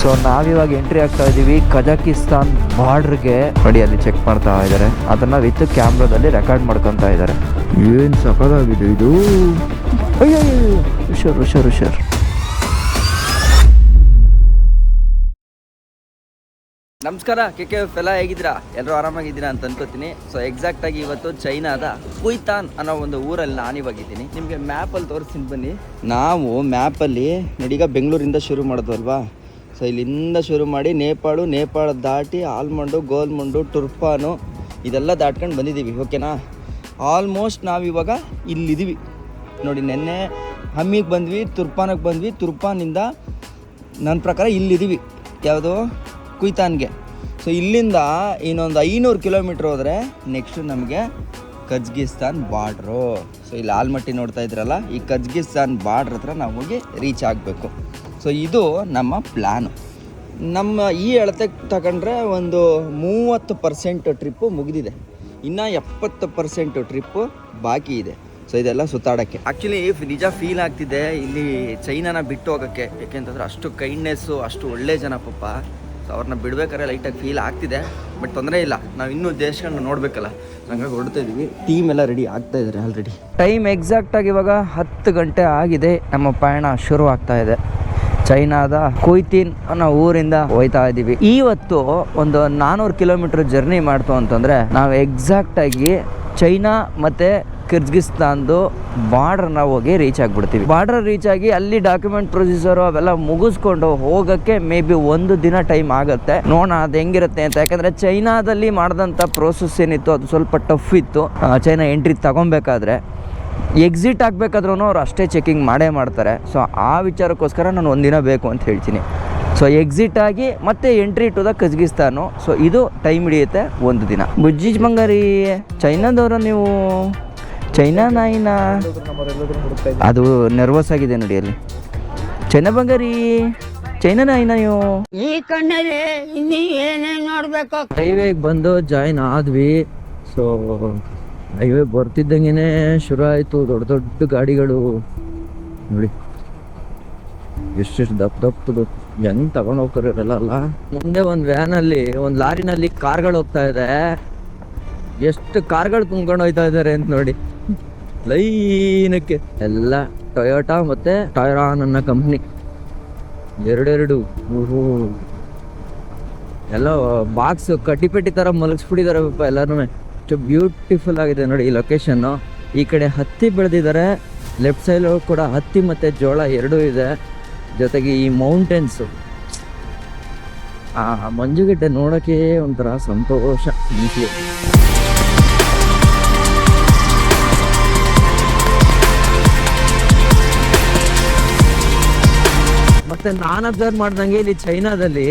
So ನಾವಿವಾಗ entry ಆಗ್ತಾ ಇದೀವಿ ಕಜಕಿಸ್ತಾನ್ ಬಾರ್ಡರ್ಗೆ. ನೋಡಿ ಅಲ್ಲಿ ಚೆಕ್ ಮಾಡ್ತಾ ಇದ್ದಾರೆ, ಅದನ್ನ ವಿತ್ ಕ್ಯಾಮ್ರಾದಲ್ಲಿ ರೆಕಾರ್ಡ್ ಮಾಡ್ಕೊತಾ ಇದ್ದಾರೆ. ಏನ್ ಸಖತ್ತಾಗಿದೆ ಇದು. ಅಯ್ಯೋ ಹುಷಾರ್. ನಮಸ್ಕಾರ KKF ಎಲ್ಲ ಹೇಗಿದ್ದೀರಾ? ಎಲ್ಲರೂ ಆರಾಮಾಗಿದ್ದೀರಾ ಅಂತ ಅನ್ಕೋತೀನಿ. ಸೊ ಎಕ್ಸಾಕ್ಟ್ ಆಗಿ ಇವತ್ತು ಚೈನಾದ ಕುಯ್ತಾನ್ ಅನ್ನೋ ಒಂದು ಊರಲ್ಲಿ ನಾನಿವಾಗಿದ್ದೀನಿ. ನಿಮಗೆ ಮ್ಯಾಪಲ್ಲಿ ತೋರಿಸ್ತೀನಿ ಬನ್ನಿ. ನಾವು ಮ್ಯಾಪಲ್ಲಿ ನಡೀಗ ಬೆಂಗಳೂರಿಂದ ಶುರು ಮಾಡೋದು ಅಲ್ವಾ. ಸೊ ಇಲ್ಲಿಂದ ಶುರು ಮಾಡಿ ನೇಪಾಳ ದಾಟಿ ಆಲ್ಮಂಡು, ಗೋಲ್ಮುಂಡು, ಟುರ್ಪಾನು ಇದೆಲ್ಲ ದಾಟ್ಕೊಂಡು ಬಂದಿದ್ದೀವಿ. ಓಕೆನಾ? ಆಲ್ಮೋಸ್ಟ್ ನಾವಿವಾಗ ಇಲ್ಲಿದ್ದೀವಿ ನೋಡಿ. ನೆನ್ನೆ ಹಮ್ಮಿಗೆ ಬಂದ್ವಿ, ತುರ್ಪಾನಿಗೆ ಬಂದ್ವಿ. ತುರ್ಪಾನಿಂದ ನನ್ನ ಪ್ರಕಾರ ಇಲ್ಲಿದ್ದೀವಿ, ಯಾವುದು ಕುಯ್ತಾನ್ಗೆ. ಸೊ ಇಲ್ಲಿಂದ ಇನ್ನೊಂದು 500 ಕಿಲೋಮೀಟ್ರ್ ಹೋದರೆ ನೆಕ್ಸ್ಟು ನಮಗೆ ಕಜಕಿಸ್ತಾನ್ ಬಾರ್ಡ್ರು. ಸೊ ಇಲ್ಲಿ ಆಲ್ಮಟ್ಟಿ ನೋಡ್ತಾ ಇದ್ರಲ್ಲ, ಈ ಕಜಕಿಸ್ತಾನ್ ಬಾರ್ಡ್ರ್ ಹತ್ರ ನಾವು ಹೋಗಿ ರೀಚ್ ಆಗಬೇಕು. ಸೊ ಇದು ನಮ್ಮ ಪ್ಲ್ಯಾನು. ನಮ್ಮ ಈ ಅಳತೆಗೆ ತಗೊಂಡ್ರೆ ಒಂದು 30% ಟ್ರಿಪ್ಪು ಮುಗಿದಿದೆ, ಇನ್ನು 70% ಟ್ರಿಪ್ಪು ಬಾಕಿ ಇದೆ. ಸೊ ಇದೆಲ್ಲ ಸುತ್ತಾಡೋಕ್ಕೆ ಆ್ಯಕ್ಚುಲಿ ನಿಜ ಫೀಲ್ ಆಗ್ತಿದೆ ಇಲ್ಲಿ ಚೈನಾನ ಬಿಟ್ಟು ಹೋಗೋಕ್ಕೆ. ಯಾಕೆಂತಂದ್ರೆ ಅಷ್ಟು ಕೈಂಡ್ನೆಸ್ಸು, ಅಷ್ಟು ಒಳ್ಳೆ ಜನ ಪಾಪ. ಸೊ ಅವ್ರನ್ನ ಬಿಡ್ಬೇಕಾದ್ರೆ ಲೈಟಾಗಿ ಫೀಲ್ ಆಗ್ತಿದೆ, ಬಟ್ ತೊಂದರೆ ಇಲ್ಲ, ನಾವು ಇನ್ನೂ ದೇಶಗಳನ್ನ ನೋಡಬೇಕಲ್ಲ, ಹಂಗಾಗಿ ಹೊರಡ್ತಾ ಇದ್ದೀವಿ. ಟೀಮ್ ಎಲ್ಲ ರೆಡಿ ಆಗ್ತಾ ಇದ್ದಾರೆ ಆಲ್ರೆಡಿ. ಟೈಮ್ ಎಕ್ಸಾಕ್ಟಾಗಿ ಇವಾಗ 10 ಗಂಟೆ ಆಗಿದೆ. ನಮ್ಮ ಪಯಣ ಶುರು ಆಗ್ತಾ ಇದೆ. ಚೈನಾದ ಕುಯ್ತಾನ್ ಅನ್ನೋ ಊರಿಂದ ಹೋಯ್ತಾ ಇದ್ದೀವಿ. ಇವತ್ತು ಒಂದು 400 ಕಿಲೋಮೀಟರ್ ಜರ್ನಿ ಮಾಡ್ತು ಅಂತಂದರೆ ನಾವು ಎಕ್ಸಾಕ್ಟಾಗಿ ಚೈನಾ ಮತ್ತು ಕಿರ್ಗಿಸ್ತಾನ್ದು ಬಾರ್ಡ್ರನ್ನ ಹೋಗಿ ರೀಚ್ ಆಗಿಬಿಡ್ತೀವಿ. ಬಾರ್ಡ್ರ್ ರೀಚ್ ಆಗಿ ಅಲ್ಲಿ ಡಾಕ್ಯುಮೆಂಟ್ ಪ್ರೊಸೀಜರು ಅವೆಲ್ಲ ಮುಗಿಸ್ಕೊಂಡು ಹೋಗೋಕ್ಕೆ ಮೇ ಬಿ 1 ದಿನ ಟೈಮ್ ಆಗುತ್ತೆ. ನೋಡೋಣ ಅದು ಹೆಂಗಿರುತ್ತೆ ಅಂತ. ಯಾಕಂದರೆ ಚೈನಾದಲ್ಲಿ ಮಾಡಿದಂಥ ಪ್ರೋಸೆಸ್ ಏನಿತ್ತು ಅದು ಸ್ವಲ್ಪ ಟಫ್ ಇತ್ತು. ಚೈನಾ ಎಂಟ್ರಿ ತಗೊಬೇಕಾದ್ರೆ, ಎಕ್ಸಿಟ್ ಆಗಬೇಕಾದ್ರೂ ಅವ್ರು ಅಷ್ಟೇ ಚೆಕಿಂಗ್ ಮಾಡೇ ಮಾಡ್ತಾರೆ. ಸೊ ಆ ವಿಚಾರಕ್ಕೋಸ್ಕರ ನಾನು 1 ದಿನ ಬೇಕು ಅಂತ ಹೇಳ್ತೀನಿ. ಸೊ ಎಕ್ಸಿಟ್ ಆಗಿ ಮತ್ತೆ ಎಂಟ್ರಿ ಟು ದ ಕಜಕಿಸ್ತಾನು. ಸೊ ಇದು ಟೈಮ್ ಹಿಡಿಯುತ್ತೆ 1 ದಿನ. ಬುಜ್ಜಿ ಬಂಗಾರಿ, ಚೈನಾದವರು ನೀವು? ಚೈನಾ ನಾಯಿನ ಅದು ನರ್ವಸ್ ಆಗಿದೆ ನೋಡಿ ಅಲ್ಲಿ. ಚೈನಾ ಬಂಗಾರಿ, ಚೈನಾ ನಾಯಿನ ನೀವು? ಈ ಕಣ್ಣಲ್ಲಿ ಇನ್ನೀ ಏನೇನು ನೋಡ್ಬೇಕು. ಹೈವೇಗೆ ಬಂದು ಜಾಯಿನ್ ಆದ್ವಿ. ಸೊ ಹೈವೇ ಬರ್ತಿದ್ದಂಗೆ ಶುರು ಆಯಿತು ದೊಡ್ಡ ದೊಡ್ಡ ಗಾಡಿಗಳು ನೋಡಿ. ಎಷ್ಟೆಷ್ಟು ದಪ್ಪದು ಹೆಂಗ್ ತಗೊಂಡು ಹೋಗ್ತಾರೆ ಇರಲ್ಲ. ಮುಂದೆ ಒಂದು ವ್ಯಾನಲ್ಲಿ, ಒಂದು ಲಾರಿನಲ್ಲಿ ಕಾರ್ಗಳು ಹೋಗ್ತಾ ಇದೆ. ಎಷ್ಟು ಕಾರ್ಗಳು ತುಂಬ್ಕೊಂಡು ಹೋಗ್ತಾ ಇದ್ದಾರೆ ಅಂತ ನೋಡಿ ಲೈನಕ್ಕೆ. ಎಲ್ಲ ಟೊಯೋಟಾ ಮತ್ತೆ ಟೈರಾನ್ ಅನ್ನೋ ಕಂಪ್ನಿ, ಎರಡೆರಡು. ಎಲ್ಲ ಬಾಕ್ಸ್ ಕಟ್ಟಿಪೆಟ್ಟಿ ಥರ ಮಲಗಿಸ್ಬಿಟ್ಟಿದ್ದಾರೆ ಪಾಪ ಎಲ್ಲರೂ. ಎಷ್ಟು ಬ್ಯೂಟಿಫುಲ್ ಆಗಿದೆ ನೋಡಿ ಈ ಲೊಕೇಶನ್ನು. ಈ ಕಡೆ ಹತ್ತಿ ಬೆಳೆದಿದ್ದಾರೆ, ಲೆಫ್ಟ್ ಸೈಡ್ ಕೂಡ ಹತ್ತಿ ಮತ್ತು ಜೋಳ ಎರಡೂ ಇದೆ. ಜೊತೆಗೆ ಈ ಮೌಂಟೇನ್ಸು, ಆ ಮಂಜುಗಡ್ಡೆ ನೋಡೋಕ್ಕೆ ಒಂಥರ ಸಂತೋಷ. ಮತ್ತೆ ನಾನು ಅಬ್ಸರ್ವ್ ಮಾಡ್ದಂಗೆ ಇಲ್ಲಿ ಚೈನಾದಲ್ಲಿ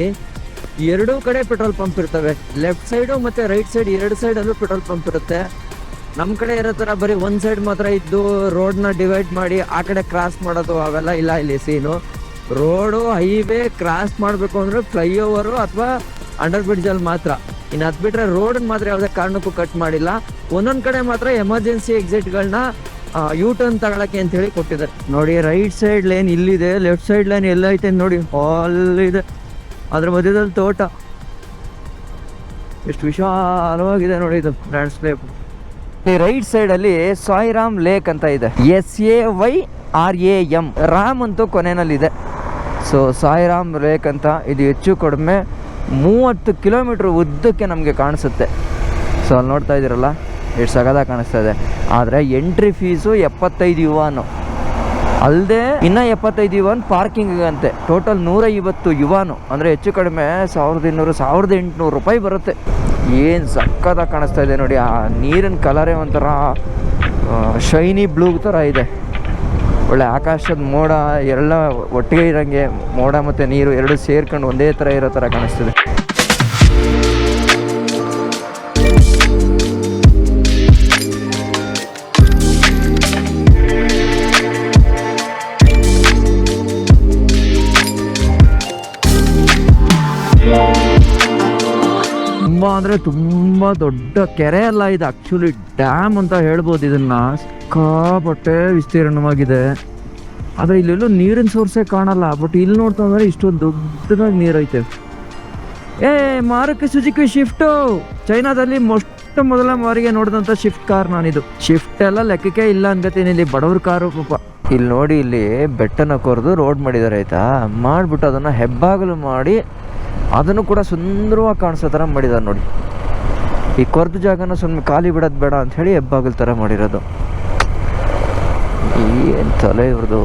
ಎರಡೂ ಕಡೆ ಪೆಟ್ರೋಲ್ ಪಂಪ್ ಇರ್ತವೆ. ಲೆಫ್ಟ್ ಸೈಡು ಮತ್ತು ರೈಟ್ ಸೈಡ್, 2 ಸೈಡಲ್ಲೂ ಪೆಟ್ರೋಲ್ ಪಂಪ್ ಇರುತ್ತೆ. ನಮ್ಮ ಕಡೆ ಇರೋ ಥರ ಬರೀ ಒಂದು ಸೈಡ್ ಮಾತ್ರ ಇದ್ದು ರೋಡ್ನ ಡಿವೈಡ್ ಮಾಡಿ ಆ ಕಡೆ ಕ್ರಾಸ್ ಮಾಡೋದು ಅವೆಲ್ಲ ಇಲ್ಲ ಇಲ್ಲಿ ಸೀನು. ರೋಡು ಹೈವೇ ಕ್ರಾಸ್ ಮಾಡಬೇಕು ಅಂದರೆ ಫ್ಲೈಓವರು ಅಥವಾ ಅಂಡರ್ ಬ್ರಿಡ್ಜಲ್ಲಿ ಮಾತ್ರ. ಇನ್ನು ಅದು ಬಿಟ್ಟರೆ ರೋಡನ್ನ ಮಾತ್ರ ಯಾವುದೇ ಕಾರಣಕ್ಕೂ ಕಟ್ ಮಾಡಿಲ್ಲ. ಒಂದೊಂದು ಕಡೆ ಮಾತ್ರ ಎಮರ್ಜೆನ್ಸಿ ಎಕ್ಸಿಟ್ಗಳನ್ನ U-turn ತಗೊಳಕ್ಕೆ ಅಂತ ಹೇಳಿ ಕೊಟ್ಟಿದ್ದಾರೆ ನೋಡಿ. ರೈಟ್ ಸೈಡ್ ಲೇನ್ ಇಲ್ಲಿದೆ, ಲೆಫ್ಟ್ ಸೈಡ್ ಲೈನ್ ಎಲ್ಲ ಐತೆ ನೋಡಿ, ಅಲ್ಲಿದೆ. ಅದ್ರ ಮಧ್ಯದಲ್ಲಿ ತೋಟ, ಎಷ್ಟು ವಿಶಾಲವಾಗಿದೆ ನೋಡಿ ಇದು ಲ್ಯಾಂಡ್ಸ್ಕೇಪ್. ಈ ರೈಟ್ ಸೈಡಲ್ಲಿ ಸಾಯಿರಾಮ್ ಲೇಕ್ ಅಂತ ಇದೆ, SAYRAM. ರಾಮ್ ಅಂತೂ ಕೊನೆಯಲ್ಲಿದೆ. ಸೊ ಸಾಯಿರಾಮ್ ಲೇಕ್ ಅಂತ ಇದು ಹೆಚ್ಚು ಕಡಿಮೆ 30 ಕಿಲೋಮೀಟ್ರ್ ಉದ್ದಕ್ಕೆ ನಮಗೆ ಕಾಣಿಸುತ್ತೆ. ಸೊ ಅಲ್ಲಿ ನೋಡ್ತಾ ಇದ್ದೀರಲ್ಲ ಎಷ್ಟು ಸಗದ ಕಾಣಿಸ್ತಾ ಇದೆ. ಆದರೆ ಎಂಟ್ರಿ ಫೀಸು 75 ಯುವಾನು, ಅಲ್ಲದೆ ಇನ್ನೂ 75 ಯುವಾನ್ ಪಾರ್ಕಿಂಗಿಗಂತೆ. ಟೋಟಲ್ 150 ಯುವಾನು, ಅಂದರೆ ಹೆಚ್ಚು ಕಡಿಮೆ 1200-1800 ರೂಪಾಯಿ ಬರುತ್ತೆ. ಏನು ಸಕ್ಕದಾಗಿ ಕಾಣಿಸ್ತಾ ಇದೆ ನೋಡಿ. ಆ ನೀರಿನ ಕಲರೇ ಒಂಥರ ಶೈನಿ ಬ್ಲೂ ಥರ ಇದೆ. ಒಳ್ಳೆ ಆಕಾಶದ ಮೋಡ ಎಲ್ಲ ಒಟ್ಟಿಗೆ ಇರೋಂಗೆ, ಮೋಡ ಮತ್ತು ನೀರು ಎರಡು ಸೇರ್ಕೊಂಡು ಒಂದೇ ಥರ ಇರೋ ಥರ ಕಾಣಿಸ್ತಿದೆ. ತುಂಬ ಅಂದರೆ ತುಂಬ ದೊಡ್ಡ ಕೆರೆ ಅಲ್ಲ ಇದು, ಆ್ಯಕ್ಚುಲಿ ಡ್ಯಾಮ್ ಅಂತ ಹೇಳ್ಬೋದು ಇದನ್ನು. ಸಿಕ್ಕಾಪಟ್ಟೆ ವಿಸ್ತೀರ್ಣವಾಗಿದೆ. ಆದರೆ ಇಲ್ಲೆಲ್ಲೂ ನೀರಿನ ಸೋರ್ಸೇ ಕಾಣಲ್ಲ. ಬಟ್ ಇಲ್ಲಿ ನೋಡ್ತಾ ಅಂದರೆ ಇಷ್ಟೊಂದು ದೊಡ್ಡದಾಗಿ ನೀರೈತೆ. ಮಾರುತಿ ಸುಜುಕಿ ಶಿಫ್ಟು, ಚೈನಾದಲ್ಲಿ ಮೊದಲ ಬಾರಿಗೆ ನೋಡಿದಂಥ ಶಿಫ್ಟ್ ಕಾರ್ ನಾನಿದು. ಶಿಫ್ಟ್ ಎಲ್ಲ ಲೆಕ್ಕಕ್ಕೆ ಇಲ್ಲ ಅನ್ಕೋತೀನಿ, ಇಲ್ಲಿ ಬಡವ್ರ ಕಾರು ಪಾಪ. ಇಲ್ಲಿ ನೋಡಿ, ಇಲ್ಲಿ ಬೆಟ್ಟನ ಕೊರೆದು ರೋಡ್ ಮಾಡಿದ್ದಾರೆ ಆಯ್ತಾ. ಮಾಡಿಬಿಟ್ಟು ಅದನ್ನು ಹೆಬ್ಬಾಗಲು ಮಾಡಿ ಅದನ್ನು ಕೂಡ ಸುಂದರವಾಗಿ ಕಾಣಿಸೋ ಥರ ಮಾಡಿದ್ದಾರೆ ನೋಡಿ. ಈ ಕೊರೆದ ಜಾಗನ ಸುಮ್ಮನೆ ಖಾಲಿ ಬಿಡೋದು ಬೇಡ ಅಂಥೇಳಿ ಹೆಬ್ಬಾಗಲ್ ಥರ ಮಾಡಿರೋದು. ಏನು ತಲೆ ಇವ್ರದು.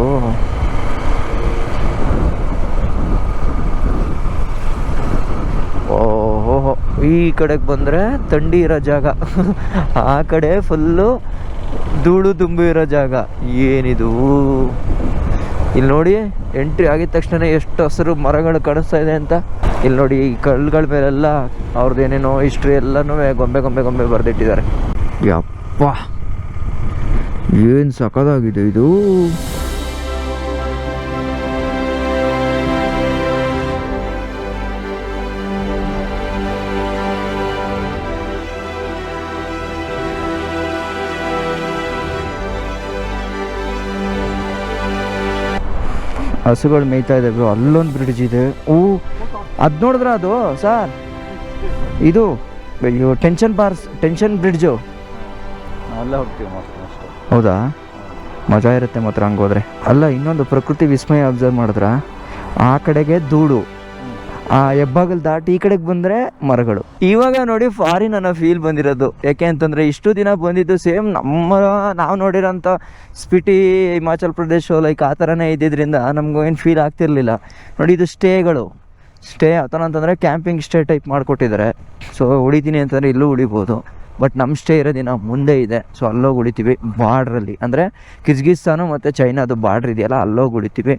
ಓಹೋ, ಈ ಕಡೆಗೆ ಬಂದರೆ ಥಂಡಿ ಇರೋ ಜಾಗ, ಆ ಕಡೆ ಫುಲ್ಲು ಧೂಳು ತುಂಬಿ ಇರೋ ಜಾಗ. ಏನಿದು ಇಲ್ಲಿ ನೋಡಿ, ಎಂಟ್ರಿ ಆಗಿದ ತಕ್ಷಣ ಎಷ್ಟು ಹಸಿರು ಮರಗಳು ಕಾಣಿಸ್ತಾ ಇದೆ ಅಂತ. ಇಲ್ಲಿ ನೋಡಿ, ಈ ಕಲ್ಲುಗಳ ಮೇಲೆಲ್ಲ ಅವ್ರದ್ದು ಏನೇನೋ ಹಿಸ್ಟ್ರಿ ಎಲ್ಲನೂ ಗೊಂಬೆ ಬರೆದಿಟ್ಟಿದ್ದಾರೆ. ಯಪ್ಪ, ಏನು ಸಖತ್ತಾಗಿದೆ ಇದು. ಹಸುಗಳು ಮೇಯ್ತಾ ಇದೆ ಬ್ರೋ. ಅಲ್ಲೊಂದು ಬ್ರಿಡ್ಜ್ ಇದೆ. ಅದು ನೋಡಿದ್ರ ಅದು ಸರ್, ಇದು ಟೆನ್ಷನ್ ಬ್ರಿಡ್ಜು. ಅಲ್ಲೇ ಹೋಗ್ತೀವಿ. ಹೌದಾ, ಮಜಾ ಇರುತ್ತೆ ಮಾತ್ರ ಹಂಗೋದ್ರೆ. ಅಲ್ಲ, ಇನ್ನೊಂದು ಪ್ರಕೃತಿ ವಿಸ್ಮಯ ಅಬ್ಸರ್ವ್ ಮಾಡಿದ್ರ, ಆ ಕಡೆಗೆ ಧೂಳು, ಆ ಹೆಬ್ಬಾಗಲ್ ದಾಟಿ ಈ ಕಡೆಗೆ ಬಂದರೆ ಮರಗಳು. ಇವಾಗ ನೋಡಿ ಫಾರಿನ್ ಅನ್ನೋ ಫೀಲ್ ಬಂದಿರೋದು. ಯಾಕೆ ಅಂತಂದರೆ ಇಷ್ಟು ದಿನ ಬಂದಿದ್ದು ಸೇಮ್ ನಾವು ನೋಡಿರೋಂಥ ಸ್ಪಿಟಿ, ಹಿಮಾಚಲ್ ಪ್ರದೇಶ ಲೈಕ್ ಆ ಥರನೇ ಇದ್ದಿದ್ದರಿಂದ ನಮಗೂ ಏನು ಫೀಲ್ ಆಗ್ತಿರ್ಲಿಲ್ಲ. ನೋಡಿ, ಇದು ಸ್ಟೇ ಅಥವಾ ಅಂತಂದರೆ ಕ್ಯಾಂಪಿಂಗ್ ಸ್ಟೇ ಟೈಪ್ ಮಾಡಿಕೊಟ್ಟಿದ್ದಾರೆ. ಸೊ ಉಳಿತೀನಿ ಅಂತಂದರೆ ಇಲ್ಲೂ ಉಳಿಬೋದು. ಬಟ್ ನಮ್ಮ ಸ್ಟೇ ಇರೋದಿನ ಮುಂದೆ ಇದೆ. ಸೊ ಅಲ್ಲೋಗಿ ಉಳಿತೀವಿ ಬಾರ್ಡ್ರಲ್ಲಿ, ಅಂದರೆ ಕಿರ್ಗಿಸ್ತಾನು ಮತ್ತು ಚೈನಾದು ಬಾರ್ಡ್ರ್ ಇದೆಯಲ್ಲ, ಅಲ್ಲೋಗಿ ಉಳಿತೀವಿ.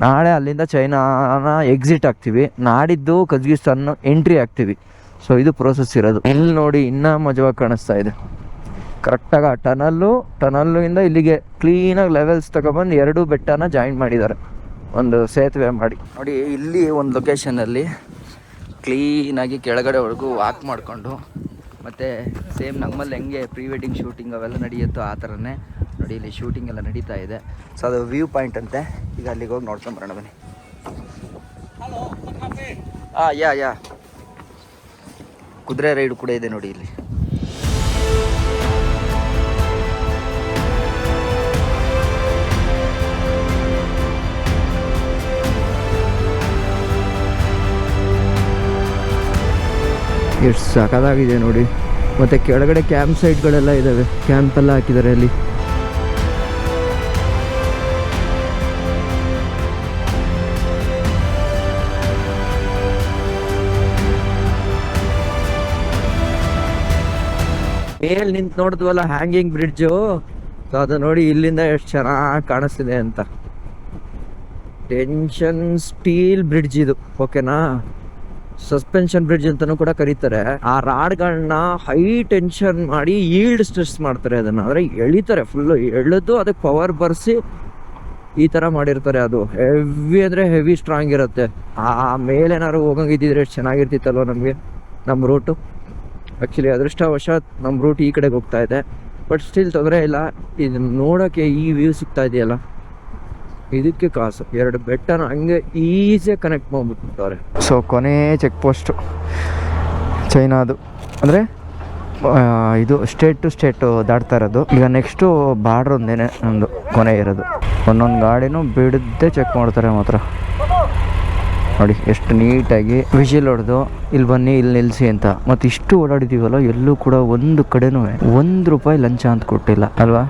ನಾಳೆ ಅಲ್ಲಿಂದ ಚೈನಾನ ಎಕ್ಸಿಟ್ ಆಗ್ತೀವಿ, ನಾಡಿದ್ದು ಕಜಕಿಸ್ತಾನ ಎಂಟ್ರಿ ಆಗ್ತೀವಿ. ಸೊ ಇದು ಪ್ರೋಸೆಸ್ ಇರೋದು. ಇಲ್ಲಿ ನೋಡಿ, ಇನ್ನೂ ಮಜವಾಗಿ ಕಾಣಿಸ್ತಾ ಇದೆ. ಕರೆಕ್ಟಾಗಿ ಆ ಟನಲ್ಲಿಂದ ಇಲ್ಲಿಗೆ ಕ್ಲೀನಾಗಿ ಲೆವೆಲ್ಸ್ ತಗೊಬಂದು ಎರಡೂ ಬೆಟ್ಟನ ಜಾಯಿನ್ ಮಾಡಿದ್ದಾರೆ, ಒಂದು ಸೇತುವೆ ಮಾಡಿ. ನೋಡಿ, ಇಲ್ಲಿ ಒಂದು ಲೊಕೇಶನಲ್ಲಿ ಕ್ಲೀನಾಗಿ ಕೆಳಗಡೆವರೆಗೂ ವಾಕ್ ಮಾಡಿಕೊಂಡು, ಮತ್ತು ಸೇಮ್ ನಮ್ಮಲ್ಲಿ ಹೆಂಗೆ ಪ್ರೀ ವೆಡ್ಡಿಂಗ್ ಶೂಟಿಂಗ್ ಅವೆಲ್ಲ ನಡೆಯುತ್ತೋ ಆ ಥರನೇ ನೋಡಿ ಇಲ್ಲಿ ಶೂಟಿಂಗ್ ಎಲ್ಲ ನಡೀತಾ ಇದೆ. ಸೊ ಅದು ವ್ಯೂ ಪಾಯಿಂಟ್ ಅಂತೆ. ಈಗ ಅಲ್ಲಿಗೆ ಹೋಗಿ ನೋಡ್ಕೊಂಡು ಬರೋಣ ಬನ್ನಿ. ಯಾ ಕುದುರೆ ರೈಡ್ ಕೂಡ ಇದೆ ನೋಡಿ ಇಲ್ಲಿ. ಎಷ್ಟು ಸಖತ್ತಾಗಿದೆ ನೋಡಿ. ಮತ್ತು ಕೆಳಗಡೆ ಕ್ಯಾಂಪ್ ಸೈಟ್ಗಳೆಲ್ಲ ಇದ್ದಾವೆ, ಕ್ಯಾಂಪೆಲ್ಲ ಹಾಕಿದ್ದಾರೆ ಅಲ್ಲಿ. ಮೇಲೆ ನಿಂತು ನೋಡಿದ್ವಲ್ಲ ಹ್ಯಾಂಗಿಂಗ್ ಬ್ರಿಡ್ಜು, ಸೊ ಅದು ನೋಡಿ ಇಲ್ಲಿಂದ ಎಷ್ಟು ಚೆನ್ನಾಗಿ ಕಾಣಿಸ್ತಿದೆ ಅಂತ. ಟೆನ್ಷನ್ ಸ್ಟೀಲ್ ಬ್ರಿಡ್ಜ್ ಇದು, ಓಕೆನಾ. ಸಸ್ಪೆನ್ಷನ್ ಬ್ರಿಡ್ಜ್ ಅಂತಲೂ ಕೂಡ ಕರೀತಾರೆ. ಆ ರಾಡ್ಗಳನ್ನ ಹೈ ಟೆನ್ಷನ್ ಮಾಡಿ ಈಲ್ಡ್ ಸ್ಟ್ರೆಸ್ ಮಾಡ್ತಾರೆ, ಅದನ್ನು ಅಂದರೆ ಎಳಿತಾರೆ, ಫುಲ್ಲು ಎಳೆದು ಅದಕ್ಕೆ ಪವರ್ ಬರ್ಸಿ ಈ ಥರ ಮಾಡಿರ್ತಾರೆ. ಅದು ಹೆವಿ ಅಂದರೆ ಹೆವಿ ಸ್ಟ್ರಾಂಗ್ ಇರುತ್ತೆ. ಆ ಮೇಲೇನಾದ್ರು ಹೋಗಂಗಿದ್ದಿದ್ರೆ ಎಷ್ಟು ಚೆನ್ನಾಗಿರ್ತಿತ್ತಲ್ವ ನಮಗೆ ನಮ್ಮ ರೂಟು. ಆ್ಯಕ್ಚುಲಿ ಅದೃಷ್ಟವಶಾತ್ ನಮ್ಮ ರೂಟ್ ಈ ಕಡೆಗೆ ಹೋಗ್ತಾ ಇದೆ, ಬಟ್ ಸ್ಟಿಲ್ ತೊಂದರೆ ಇಲ್ಲ. ಇದನ್ನು ನೋಡೋಕ್ಕೆ ಈ ವ್ಯೂ ಸಿಗ್ತಾ ಇದೆಯಲ್ಲ, ಇದಕ್ಕೆ ಕಾಸು. ಎರಡು ಬೆಟ್ಟನ ಹಂಗೆ ಈಸಿಯಾಗಿ ಕನೆಕ್ಟ್ ಮಾಡಿಬಿಟ್ಬಿಟ್ಟವ್ರೆ. ಸೊ ಕೊನೆ ಚೆಕ್ ಪೋಸ್ಟು ಚೈನಾದು, ಅಂದರೆ ಇದು ಸ್ಟೇಟ್ ಟು ಸ್ಟೇಟು ದಾಟ್ತಾ ಇರೋದು. ಈಗ ನೆಕ್ಸ್ಟು ಬಾರ್ಡ್ರ್ ಒಂದೇನೆ ನಮ್ಮದು ಕೊನೆ ಇರೋದು. ಒಂದೊಂದು ಗಾಡಿನೂ ಬಿಡದೆ ಚೆಕ್ ಮಾಡ್ತಾರೆ ಮಾತ್ರ. ನೋಡಿ ಎಷ್ಟು ನೀಟಾಗಿ ವಿಷಿಲ್ ಹೊಡೆದು ಇಲ್ಲಿ ಬನ್ನಿ, ಇಲ್ಲಿ ನಿಲ್ಲಿಸಿ ಅಂತ. ಮತ್ತು ಇಷ್ಟು ಓಡಾಡಿದ್ದೀವಲ್ಲ, ಎಲ್ಲೂ ಕೂಡ ಒಂದು ಕಡೆನೂ ₹1 ಲಂಚ ಅಂತ ಕೊಟ್ಟಿಲ್ಲ ಅಲ್ವಾ.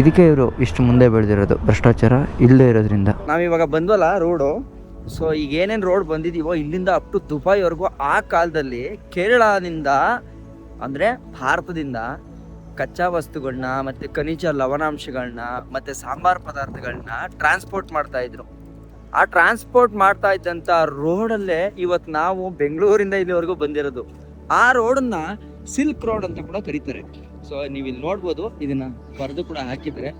ಇದಕ್ಕೆ ಇವರು ಇಷ್ಟು ಮುಂದೆ ಬೆಳೆದಿರೋದು, ಭ್ರಷ್ಟಾಚಾರ ಇಲ್ಲದೆ ಇರೋದ್ರಿಂದ. ನಾವಿವಾಗ ಬಂದ್ವಲ್ಲ ರೋಡು. ಸೊ ಈಗ ಏನೇನು ರೋಡ್ ಬಂದಿದ್ದೀವೋ ಇಲ್ಲಿಂದ ಅಪ್ ಟು ದುಬೈವರೆಗೂ, ಆ ಕಾಲದಲ್ಲಿ ಕೇರಳದಿಂದ ಅಂದರೆ ಭಾರತದಿಂದ ಕಚ್ಚಾ ವಸ್ತುಗಳನ್ನ ಮತ್ತು ಖನಿಜ ಲವಣಾಂಶಗಳನ್ನ ಮತ್ತು ಸಾಂಬಾರು ಪದಾರ್ಥಗಳನ್ನ ಟ್ರಾನ್ಸ್ಪೋರ್ಟ್ ಮಾಡ್ತಾಯಿದ್ರು. ಆ ಟ್ರಾನ್ಸ್ಪೋರ್ಟ್ ಮಾಡ್ತಾ ಇದ್ದಂಥ ರೋಡಲ್ಲೇ ಇವತ್ತು ನಾವು ಬೆಂಗಳೂರಿಂದ ಇಲ್ಲಿವರೆಗೂ ಬಂದಿರೋದು. ಆ ರೋಡನ್ನ ಸಿಲ್ಕ್ ರೋಡ್ ಅಂತ ಕೂಡ ಕರೀತಾರೆ. ಸೊ ನೀವು ಇಲ್ಲಿ ನೋಡ್ಬೋದು, ಇದನ್ನ ಬರೆದು ಕೂಡ ಹಾಕಿದ್ರೆ.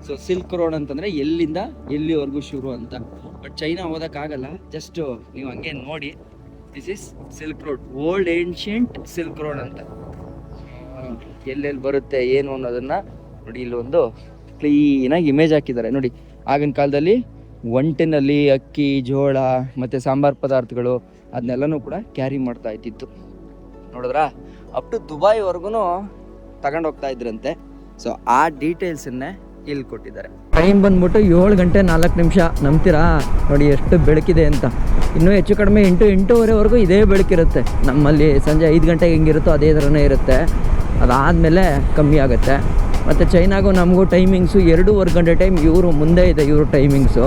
ಸೊ ಸಿಲ್ಕ್ ರೋಡ್ ಅಂತಂದ್ರೆ ಎಲ್ಲಿಂದ ಎಲ್ಲಿವರೆಗೂ ಶುರು ಅಂತ. ಬಟ್ ಚೈನಾ ಹೋಗೋಕ್ಕಾಗಲ್ಲ, ಜಸ್ಟ್ ನೀವು ಹಂಗೆ ನೋಡಿ. This is silk road, old ancient silk road ಅಂತ. ಎಲ್ಲೆಲ್ಲಿ ಬರುತ್ತೆ ಏನು ಅನ್ನೋದನ್ನ ನೋಡಿ, ಇಲ್ಲೊಂದು ಕ್ಲೀನಾಗಿ ಇಮೇಜ್ ಹಾಕಿದ್ದಾರೆ ನೋಡಿ. ಆಗಿನ ಕಾಲದಲ್ಲಿ ಒಂಟೆನಲ್ಲಿ ಅಕ್ಕಿ, ಜೋಳ ಮತ್ತು ಸಾಂಬಾರು ಪದಾರ್ಥಗಳು ಅದನ್ನೆಲ್ಲನೂ ಕೂಡ ಕ್ಯಾರಿ ಮಾಡ್ತಾ ಇದ್ದಿತ್ತು. ನೋಡಿದ್ರಾ, ಅಪ್ ಟು ದುಬೈವರೆಗೂ ತಗೊಂಡೋಗ್ತಾ ಇದ್ರಂತೆ. ಸೊ ಆ ಡೀಟೇಲ್ಸನ್ನೇ ಇಲ್ಲಿ ಕೊಟ್ಟಿದ್ದಾರೆ. ಟೈಮ್ ಬಂದ್ಬಿಟ್ಟು 7 ಗಂಟೆ 4 ನಿಮಿಷ. ನಂಬ್ತೀರಾ ನೋಡಿ ಎಷ್ಟು ಬೆಳಕಿದೆ ಅಂತ. ಇನ್ನೂ ಹೆಚ್ಚು ಕಡಿಮೆ 8-8:30ವರೆಗೂ ಇದೇ ಬೆಳಕಿರುತ್ತೆ. ನಮ್ಮಲ್ಲಿ ಸಂಜೆ 5 ಗಂಟೆಗೆ ಹೆಂಗಿರುತ್ತೋ ಅದೇ ಥರನೇ ಇರುತ್ತೆ. ಅದಾದಮೇಲೆ ಕಮ್ಮಿ ಆಗುತ್ತೆ. ಮತ್ತು ಚೈನಾಗೂ ನಮಗೂ ಟೈಮಿಂಗ್ಸು 2.5 ಗಂಟೆ ಟೈಮ್ ಇವರು ಮುಂದೆ ಇದೆ, ಇವರು ಟೈಮಿಂಗ್ಸು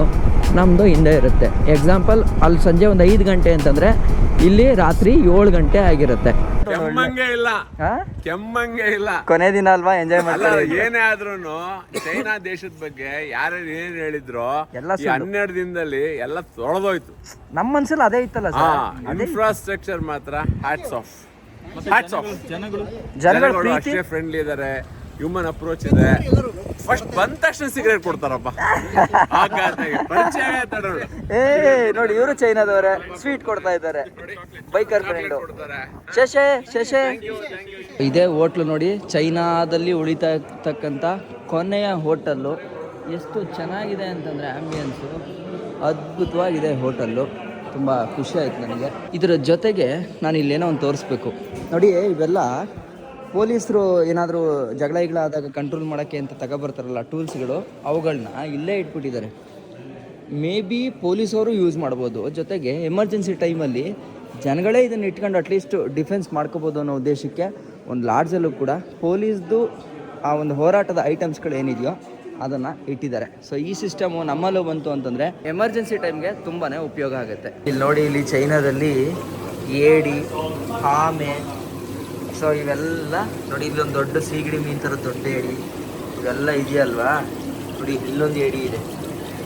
ನಮ್ಮದು ಹಿಂದೆ ಇರುತ್ತೆ. ಎಕ್ಸಾಂಪಲ್ ಅಲ್ಲಿ ಸಂಜೆ ಒಂದು 5 ಗಂಟೆ ಅಂತಂದರೆ ಇಲ್ಲಿ ರಾತ್ರಿ 7 ಗಂಟೆ ಆಗಿರುತ್ತೆ. ಕೆಮ್ಮಂಗೆ ಇಲ್ಲ. ಕೊನೆ ದಿನ ಅಲ್ವಾ, ಎಂಜಾಯ್ ಮಾಡ್ತಾರೆ. ಏನೇ ಆದ್ರೂನು ಚೈನಾ ದೇಶದ ಬಗ್ಗೆ ಯಾರು ಏನ್ ಹೇಳಿದ್ರು ಎಲ್ಲ 12 ದಿನದಲ್ಲಿ ಎಲ್ಲ ತೊಳೆದೋಯ್ತು. ನಮ್ಮ ಮನ್ಸಲ್ಲಿ ಅದೇ ಇತ್ತಲ್ಲ ಸರ್. ಇನ್ಫ್ರಾಸ್ಟ್ರಕ್ಚರ್ ಮಾತ್ರ ಹ್ಯಾಟ್ಸ್ ಆಫ್. ಜನಗಳು ಅಷ್ಟೇ ಫ್ರೆಂಡ್ಲಿ ಇದಾರೆ, ಹ್ಯೂಮನ್ ಅಪ್ರೋಚ್ ಇದೆ. ಫಸ್ಟ್ ಬಂದ ತಕ್ಷಣ ಸಿಗರೇಟ್ ಕೊಡ್ತಾರಪ್ಪ. ನೋಡಿ ಇವರು ಚೈನಾದವರೇ, ಸ್ವೀಟ್ ಕೊಡ್ತಾ ಇದ್ದಾರೆ. ಬೈಕರ್ ಫ್ರೆಂಡು ಶಶೆ ಶಶೆ. ಇದೇ ಹೋಟ್ಲು ನೋಡಿ, ಚೈನಾದಲ್ಲಿ ಉಳಿತಾ ಇರ್ತಕ್ಕಂಥ ಕೊನೆಯ ಹೋಟೆಲ್ಲು. ಎಷ್ಟು ಚೆನ್ನಾಗಿದೆ ಅಂತಂದರೆ ಆ್ಯಂಬಿಯನ್ಸು ಅದ್ಭುತವಾಗಿದೆ ಹೋಟೆಲ್ಲು. ತುಂಬ ಖುಷಿ ಆಯ್ತು ನನಗೆ. ಇದರ ಜೊತೆಗೆ ನಾನು ಇಲ್ಲೇನೋ ಒಂದು ತೋರಿಸ್ಬೇಕು ನೋಡಿ. ಇವೆಲ್ಲ ಪೊಲೀಸರು ಏನಾದರೂ ಜಗಳಾದಾಗ ಕಂಟ್ರೋಲ್ ಮಾಡೋಕ್ಕೆ ಅಂತ ತಗೊಬರ್ತಾರಲ್ಲ ಟೂಲ್ಸ್ಗಳು, ಅವುಗಳನ್ನ ಇಲ್ಲೇ ಇಟ್ಬಿಟ್ಟಿದ್ದಾರೆ. ಮೇ ಬಿ ಪೊಲೀಸವರು ಯೂಸ್ ಮಾಡ್ಬೋದು. ಜೊತೆಗೆ ಎಮರ್ಜೆನ್ಸಿ ಟೈಮಲ್ಲಿ ಜನಗಳೇ ಇದನ್ನು ಇಟ್ಕೊಂಡು ಅಟ್ಲೀಸ್ಟ್ ಡಿಫೆನ್ಸ್ ಮಾಡ್ಕೋಬೋದು ಅನ್ನೋ ಉದ್ದೇಶಕ್ಕೆ ಒಂದು ಲಾಡ್ಜಲ್ಲೂ ಕೂಡ ಪೊಲೀಸ್ದು ಆ ಒಂದು ಹೋರಾಟದ ಐಟಮ್ಸ್ಗಳು ಏನಿದೆಯೋ ಅದನ್ನು ಇಟ್ಟಿದ್ದಾರೆ. ಸೊ ಈ ಸಿಸ್ಟಮು ನಮ್ಮಲ್ಲೂ ಬಂತು ಅಂತಂದರೆ ಎಮರ್ಜೆನ್ಸಿ ಟೈಮ್ಗೆ ತುಂಬಾ ಉಪಯೋಗ ಆಗುತ್ತೆ. ಇಲ್ಲಿ ನೋಡಿ, ಇಲ್ಲಿ ಚೈನಾದಲ್ಲಿ ಏಡಿ, ಆಮೆ, ಸೊ ಇವೆಲ್ಲ ನೋಡಿ. ಇಲ್ಲೊಂದು ದೊಡ್ಡ ಸೀಗಡಿ ಮೀನು ಥರ ದೊಡ್ಡ ಏಡಿ ಇವೆಲ್ಲ ಇದೆಯಲ್ವಾ. ನೋಡಿ ಇಲ್ಲೊಂದು ಏಡಿ ಇದೆ.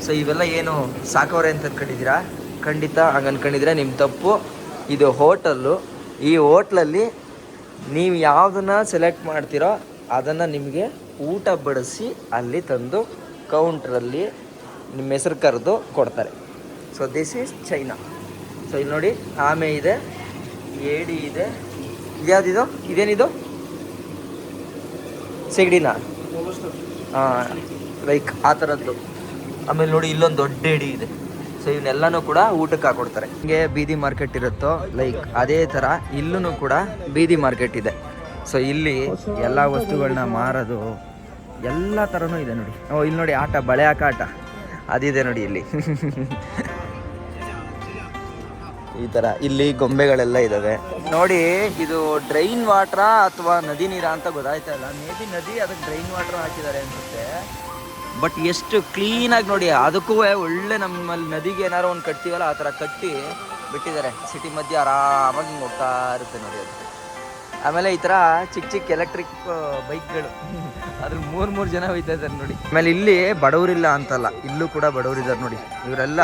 ಸೊ ಇವೆಲ್ಲ ಏನು ಸಾಕವ್ರೆ ಅಂತ ಅನ್ಕೊಂಡಿದ್ದೀರಾ? ಖಂಡಿತ ಹಂಗೆ ಅನ್ಕೊಂಡಿದ್ರೆ ನಿಮ್ಮ ತಪ್ಪು. ಇದು ಹೋಟೆಲ್ಲು. ಈ ಹೋಟ್ಲಲ್ಲಿ ನೀವು ಯಾವುದನ್ನು ಸೆಲೆಕ್ಟ್ ಮಾಡ್ತೀರೋ ಅದನ್ನು ನಿಮಗೆ ಊಟ ಬಡಿಸಿ ಅಲ್ಲಿ ತಂದು ಕೌಂಟ್ರಲ್ಲಿ ನಿಮ್ಮ ಹೆಸರು ಕರೆದು ಕೊಡ್ತಾರೆ. So this is China. So ಇಲ್ಲಿ ನೋಡಿ, ಆಮೆ ಇದೆ, ಏಡಿ ಇದೆ. ಇದ್ಯಾವುದಿದು? ಇದೇನಿದು? ಸಿಗಡಿನ? ಹಾಂ, ಲೈಕ್ ಆ ಥರದ್ದು. ಆಮೇಲೆ ನೋಡಿ ಇಲ್ಲೊಂದು ದೊಡ್ಡ ಏಡಿ ಇದೆ. ಸೊ ಇವನ್ನೆಲ್ಲನೂ ಕೂಡ ಊಟಕ್ಕೆ ಹಾಕೊಡ್ತಾರೆ. ಹಿಂಗೆ ಬೀದಿ ಮಾರ್ಕೆಟ್ ಇರುತ್ತೋ ಲೈಕ್ ಅದೇ ಥರ ಇಲ್ಲೂ ಕೂಡ ಬೀದಿ ಮಾರ್ಕೆಟ್ ಇದೆ. ಸೊ ಇಲ್ಲಿ ಎಲ್ಲ ವಸ್ತುಗಳನ್ನ ಮಾರೋದು ಎಲ್ಲ ಥರನೂ ಇದೆ ನೋಡಿ. ಇಲ್ಲಿ ನೋಡಿ ಆಟ, ಬಳೆ ಹಾಕೋ ಆಟ ಅದಿದೆ ನೋಡಿ ಇಲ್ಲಿ. ಈ ಥರ ಇಲ್ಲಿ ಗೊಂಬೆಗಳೆಲ್ಲ ಇದ್ದಾವೆ ನೋಡಿ. ಇದು ಡ್ರೈನ್ ವಾಟ್ರಾ ಅಥವಾ ನದಿ ನೀರಾ ಅಂತ ಗೊತ್ತಾಯ್ತಾ ಇಲ್ಲ. ಮೇ ಬಿ ನದಿ, ಅದಕ್ಕೆ ಡ್ರೈನ್ ವಾಟ್ರ್ ಹಾಕಿದ್ದಾರೆ ಅನ್ಸುತ್ತೆ. ಬಟ್ ಎಷ್ಟು ಕ್ಲೀನಾಗಿ ನೋಡಿ. ಅದಕ್ಕೂ ಒಳ್ಳೆ ನಮ್ಮಲ್ಲಿ ನದಿಗೆ ಏನಾರು ಒಂದು ಕಟ್ತೀವಲ್ಲ ಆ ಥರ ಕಟ್ಟಿ ಬಿಟ್ಟಿದ್ದಾರೆ. ಸಿಟಿ ಮಧ್ಯೆ ಆರಾಮಾಗಿ ಹಿಂಗೆ ಹೋಗ್ತಾ ಇರುತ್ತೆ ನೋಡಿ ಅದು. ಆಮೇಲೆ ಈ ಥರ ಚಿಕ್ಕ ಚಿಕ್ಕ ಎಲೆಕ್ಟ್ರಿಕ್ ಬೈಕ್ಗಳು, ಅದ್ರಲ್ಲಿ 3 ಜನ ಹೋಯ್ತಾ ಇದ್ದಾರೆ ನೋಡಿ. ಆಮೇಲೆ ಇಲ್ಲಿ ಬಡವರಿಲ್ಲ ಅಂತಲ್ಲ, ಇಲ್ಲೂ ಕೂಡ ಬಡವರಿದ್ದಾರೆ ನೋಡಿ. ಇವರೆಲ್ಲ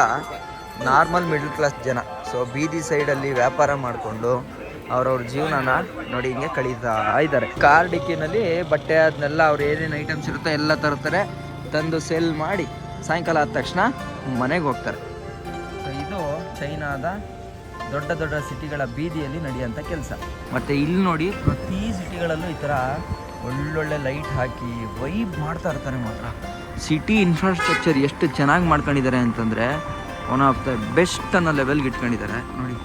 ನಾರ್ಮಲ್ ಮಿಡಲ್ ಕ್ಲಾಸ್ ಜನ. ಸೊ ಬೀದಿ ಸೈಡಲ್ಲಿ ವ್ಯಾಪಾರ ಮಾಡಿಕೊಂಡು ಅವ್ರವ್ರ ಜೀವನನ ನೋಡಿ ಹಿಂಗೆ ಕಳೀತಾ ಇದ್ದಾರೆ. ಕಾರ್ ಡಿಕ್ಕಿನಲ್ಲಿ ಬಟ್ಟೆ ಅದನ್ನೆಲ್ಲ ಅವ್ರು ಏನೇನು ಐಟಮ್ಸ್ ಇರುತ್ತೋ ಎಲ್ಲ ತರ್ತಾರೆ, ತಂದು ಸೇಲ್ ಮಾಡಿ ಸಾಯಂಕಾಲ ಆದ ತಕ್ಷಣ ಮನೆಗೆ ಹೋಗ್ತಾರೆ. ಸೊ ಇದು ಚೈನಾದ ದೊಡ್ಡ ದೊಡ್ಡ ಸಿಟಿಗಳ ಬೀದಿಯಲ್ಲಿ ನಡೆಯುವಂಥ ಕೆಲಸ. ಮತ್ತು ಇಲ್ಲಿ ನೋಡಿ, ಪ್ರತಿ ಸಿಟಿಗಳಲ್ಲೂ ಈ ಥರ ಒಳ್ಳೊಳ್ಳೆ ಲೈಟ್ ಹಾಕಿ ವೈಬ್ ಮಾಡ್ತಾ ಇರ್ತಾರೆ. ಮಾತ್ರ ಸಿಟಿ ಇನ್ಫ್ರಾಸ್ಟ್ರಕ್ಚರ್ ಎಷ್ಟು ಚೆನ್ನಾಗಿ ಮಾಡ್ಕೊಂಡಿದ್ದಾರೆ ಅಂತಂದರೆ ಒನ್ ಆಫ್ ದ ಬೆಸ್ಟ್ ಅನ್ನೋ ಲೆವೆಲ್ಗೆ ಇಟ್ಕೊಂಡಿದ್ದಾರೆ ನೋಡಿ.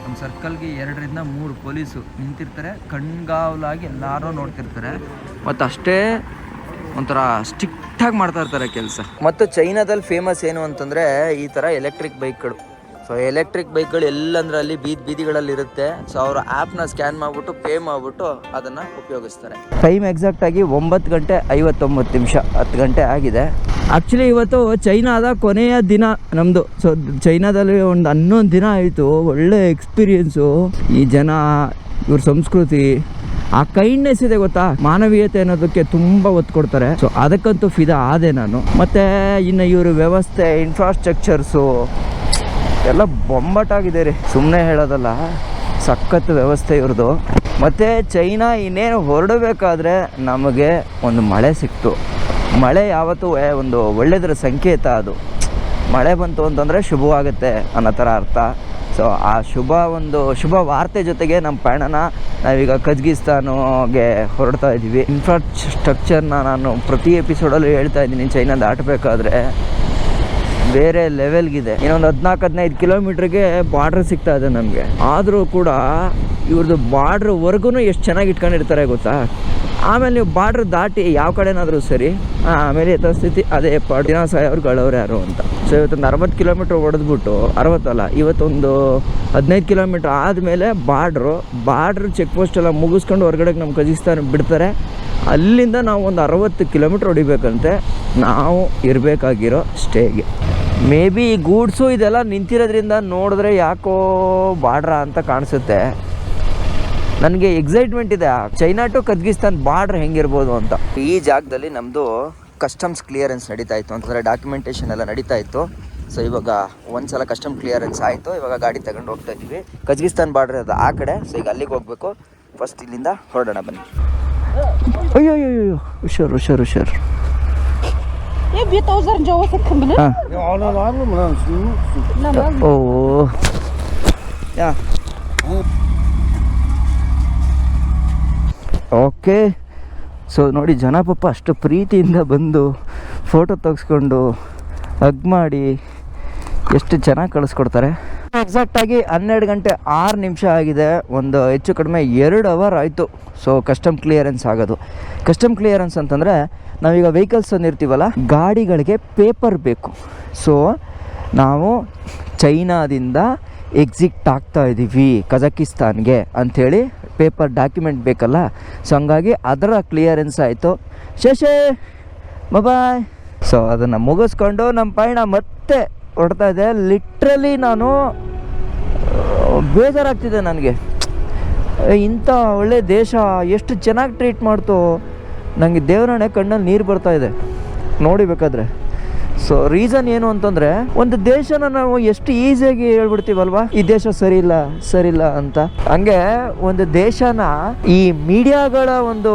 ಒಂದು ಸರ್ಕಲ್ಗೆ 2-3 ಪೊಲೀಸು ನಿಂತಿರ್ತಾರೆ, ಕಣ್ಗಾವಲಾಗಿ ಎಲ್ಲರೂ ನೋಡ್ತಿರ್ತಾರೆ. ಮತ್ತು ಅಷ್ಟೇ ಒಂಥರ ಸ್ಟ್ರಿಕ್ಟಾಗಿ ಮಾಡ್ತಾ ಇರ್ತಾರೆ ಕೆಲಸ. ಮತ್ತು ಚೈನಾದಲ್ಲಿ ಫೇಮಸ್ ಏನು ಅಂತಂದರೆ ಈ ಥರ ಎಲೆಕ್ಟ್ರಿಕ್ ಬೈಕ್ಗಳು. ಸೊ ಎಲೆಕ್ಟ್ರಿಕ್ ಬೈಕ್ಗಳು ಎಲ್ಲಂದ್ರೆ ಅಲ್ಲಿ ಬೀದಿಗಳಲ್ಲಿ ಇರುತ್ತೆ. ಸೊ ಅವರು ಆ್ಯಪ್ನ ಸ್ಕ್ಯಾನ್ ಮಾಡಿಬಿಟ್ಟು ಪೇ ಮಾಡಿಬಿಟ್ಟು ಅದನ್ನು ಉಪಯೋಗಿಸ್ತಾರೆ. ಟೈಮ್ ಎಕ್ಸಾಕ್ಟಾಗಿ 9 ಗಂಟೆ 59 ನಿಮಿಷ, 10 ಗಂಟೆ ಆಗಿದೆ. ಆ್ಯಕ್ಚುಲಿ ಇವತ್ತು ಚೈನಾದ ಕೊನೆಯ ದಿನ ನಮ್ಮದು. ಸೊ ಚೈನಾದಲ್ಲಿ ಒಂದು 11 ದಿನ ಆಯಿತು. ಒಳ್ಳೆ ಎಕ್ಸ್ಪೀರಿಯೆನ್ಸು. ಈ ಜನ, ಇವ್ರ ಸಂಸ್ಕೃತಿ, ಆ ಕೈಂಡ್ನೆಸ್ ಇದೆ ಗೊತ್ತಾ, ಮಾನವೀಯತೆ ಅನ್ನೋದಕ್ಕೆ ತುಂಬ ಒತ್ತು ಕೊಡ್ತಾರೆ. ಸೊ ಅದಕ್ಕಂತೂ ಫಿದಾ ಆದೆ ನಾನು. ಮತ್ತು ಇನ್ನು ಇವ್ರ ವ್ಯವಸ್ಥೆ, ಇನ್ಫ್ರಾಸ್ಟ್ರಕ್ಚರ್ಸು ಎಲ್ಲ ಬೊಂಬಾಟಾಗಿದೆ ರೀ, ಸುಮ್ಮನೆ ಹೇಳೋದಲ್ಲ. ಸಖತ್ ವ್ಯವಸ್ಥೆ ಇವ್ರದ್ದು. ಮತ್ತು ಚೈನಾ ಇನ್ನೇನು ಹೊರಡಬೇಕಾದ್ರೆ ನಮಗೆ ಒಂದು ಮಳೆ ಸಿಕ್ತು. ಮಳೆ ಯಾವತ್ತೂ ಒಂದು ಒಳ್ಳೆಯದರ ಸಂಕೇತ. ಅದು ಮಳೆ ಬಂತು ಅಂತಂದರೆ ಶುಭವಾಗುತ್ತೆ ಅನ್ನೋ ಥರ ಅರ್ಥ. ಸೊ ಆ ಶುಭ ವಾರ್ತೆ ಜೊತೆಗೆ ನಮ್ಮ ಪಯಣನ ನಾವೀಗ ಕಜಕಿಸ್ತಾನಿಗೆ ಹೊರಡ್ತಾ ಇದ್ದೀವಿ. ಇನ್ಫ್ರಾಸ್ಟ್ರಕ್ಚರ್ನ ನಾನು ಪ್ರತಿ ಎಪಿಸೋಡಲ್ಲೂ ಹೇಳ್ತಾ ಇದ್ದೀನಿ. ಚೈನಾ ದಾಟಬೇಕಾದ್ರೆ ಬೇರೆ ಲೆವೆಲ್ಗಿದೆ. ಇನ್ನೊಂದು 14-15 ಕಿಲೋಮೀಟ್ರಿಗೆ ಬಾರ್ಡ್ರ್ ಸಿಗ್ತಾ ಇದೆ ನಮಗೆ. ಆದರೂ ಕೂಡ ಇವ್ರದ್ದು ಬಾರ್ಡ್ರ್ವರೆಗೂ ಎಷ್ಟು ಚೆನ್ನಾಗಿ ಇಟ್ಕೊಂಡಿರ್ತಾರೆ ಗೊತ್ತಾ. ಆಮೇಲೆ ನೀವು ಬಾರ್ಡ್ರ್ ದಾಟಿ ಯಾವ ಕಡೆನಾದರೂ ಸರಿ, ಆಮೇಲೆ ಯಥಾಸ್ಥಿತಿ ಅದೇ ದಿನ ಅವ್ರು ಗಳವ್ರು ಯಾರು ಅಂತ. ಸೊ ಇವತ್ತೊಂದು 60 ಕಿಲೋಮೀಟ್ರ್ ಹೊಡೆದ್ಬಿಟ್ಟು, 60 ಅಲ್ಲ, ಇವತ್ತೊಂದು 15 ಕಿಲೋಮೀಟ್ರ್ ಆದಮೇಲೆ ಬಾರ್ಡ್ರ್ ಚೆಕ್ ಪೋಸ್ಟ್ ಎಲ್ಲ ಮುಗಿಸ್ಕೊಂಡು ಹೊರಗಡೆಗೆ ನಮ್ಮ ಕಜಕಿಸ್ತಾನ ಬಿಡ್ತಾರೆ. ಅಲ್ಲಿಂದ ನಾವು ಒಂದು 60 ಕಿಲೋಮೀಟ್ರ್ ಹೊಡಿಬೇಕಂತೆ ನಾವು ಇರಬೇಕಾಗಿರೋ ಸ್ಟೇಗೆ. ಮೇ ಬಿ ಈ ಗೂಡ್ಸು ಇದೆಲ್ಲ ನಿಂತಿರೋದ್ರಿಂದ ನೋಡಿದ್ರೆ ಯಾಕೋ ಬಾರ್ಡ್ರ ಅಂತ ಕಾಣಿಸುತ್ತೆ. ನನಗೆ ಎಕ್ಸೈಟ್ಮೆಂಟ್ ಇದೆ ಚೈನಾ ಟು ಕಜಕಿಸ್ತಾನ್ ಬಾರ್ಡ್ರ್ ಹೆಂಗಿರ್ಬೋದು ಅಂತ. ಈ ಜಾಗದಲ್ಲಿ ನಮ್ಮದು ಕಸ್ಟಮ್ಸ್ ಕ್ಲಿಯರೆನ್ಸ್ ನಡೀತಾ ಇತ್ತು, ಅಂತಂದರೆ ಡಾಕ್ಯುಮೆಂಟೇಷನ್ ಎಲ್ಲ ನಡೀತಾ ಇತ್ತು. ಸೊ ಇವಾಗ ಒಂದು ಸಲ ಕಸ್ಟಮ್ ಕ್ಲಿಯರೆನ್ಸ್ ಆಯಿತು. ಇವಾಗ ಗಾಡಿ ತಗೊಂಡು ಹೋಗ್ತಾ ಇದ್ದೀವಿ. ಕಜಕಿಸ್ತಾನ್ ಬಾರ್ಡ್ರ್ ಅದು ಆ ಕಡೆ. ಸೊ ಈಗ ಅಲ್ಲಿಗೆ ಹೋಗಬೇಕು. ಫಸ್ಟ್ ಇಲ್ಲಿಂದ ಹೊರಡೋಣ ಬನ್ನಿ. ಅಯ್ಯೋ ಹುಷಾರು. ಓ ಯಾ ಓಕೆ. ಸೊ ನೋಡಿ ಜನ ಪಾಪ ಅಷ್ಟು ಪ್ರೀತಿಯಿಂದ ಬಂದು ಫೋಟೋ ತೆಗೆಸ್ಕೊಂಡು ಹಗ್ ಮಾಡಿ ಎಷ್ಟು ಚೆನ್ನಾಗಿ ಕಳಿಸ್ಕೊಡ್ತಾರೆ. ಎಕ್ಸಾಕ್ಟಾಗಿ 12 ಗಂಟೆ 6 ನಿಮಿಷ ಆಗಿದೆ. ಒಂದು ಹೆಚ್ಚು ಕಡಿಮೆ 2 ಅವರ್ ಆಯಿತು. ಸೊ ಕಸ್ಟಮ್ ಕ್ಲಿಯರೆನ್ಸ್ ಆಗೋದು. ಕಸ್ಟಮ್ ಕ್ಲಿಯರೆನ್ಸ್ ಅಂತಂದರೆ ನಾವೀಗ ವೆಹಿಕಲ್ಸ್ ತಂದಿರ್ತೀವಲ್ಲ, ಗಾಡಿಗಳಿಗೆ ಪೇಪರ್ ಬೇಕು. ಸೊ ನಾವು ಚೈನಾದಿಂದ ಎಕ್ಸಿಟ್ ಆಗ್ತಾ ಇದ್ದೀವಿ ಕಜಕಿಸ್ತಾನ್ಗೆ ಅಂಥೇಳಿ ಪೇಪರ್ ಡಾಕ್ಯುಮೆಂಟ್ ಬೇಕಲ್ಲ. ಸೊ ಹಂಗಾಗಿ ಅದರ ಕ್ಲಿಯರೆನ್ಸ್ ಆಯಿತು. ಶೇಷೆ ಬಾಯ್. ಸೊ ಅದನ್ನು ಮುಗಿಸ್ಕೊಂಡು ನಮ್ಮ ಪಯಣ ಮತ್ತೆ ಹೊರಡ್ತಾ ಇದೆ. ಲಿಟ್ರಲಿ ನಾನು ಬೇಜಾರಾಗ್ತಿದೆ ನನಗೆ. ಇಂಥ ಒಳ್ಳೆ ದೇಶ ಎಷ್ಟು ಚೆನ್ನಾಗಿ ಟ್ರೀಟ್ ಮಾಡ್ತು. ನನಗೆ ದೇವರಾಣೆ ಕಣ್ಣಲ್ಲಿ ನೀರು ಬರ್ತಾ ಇದೆ ನೋಡಿಬೇಕಾದ್ರೆ. ಸೊ ರೀಸನ್ ಏನು ಅಂತಂದರೆ, ಒಂದು ದೇಶನ ನಾವು ಎಷ್ಟು ಈಸಿಯಾಗಿ ಹೇಳ್ಬಿಡ್ತೀವಲ್ವಾ, ಈ ದೇಶ ಸರಿಯಿಲ್ಲ ಅಂತ. ಹಂಗೆ ಒಂದು ದೇಶನ ಈ ಮೀಡಿಯಾಗಳ ಒಂದು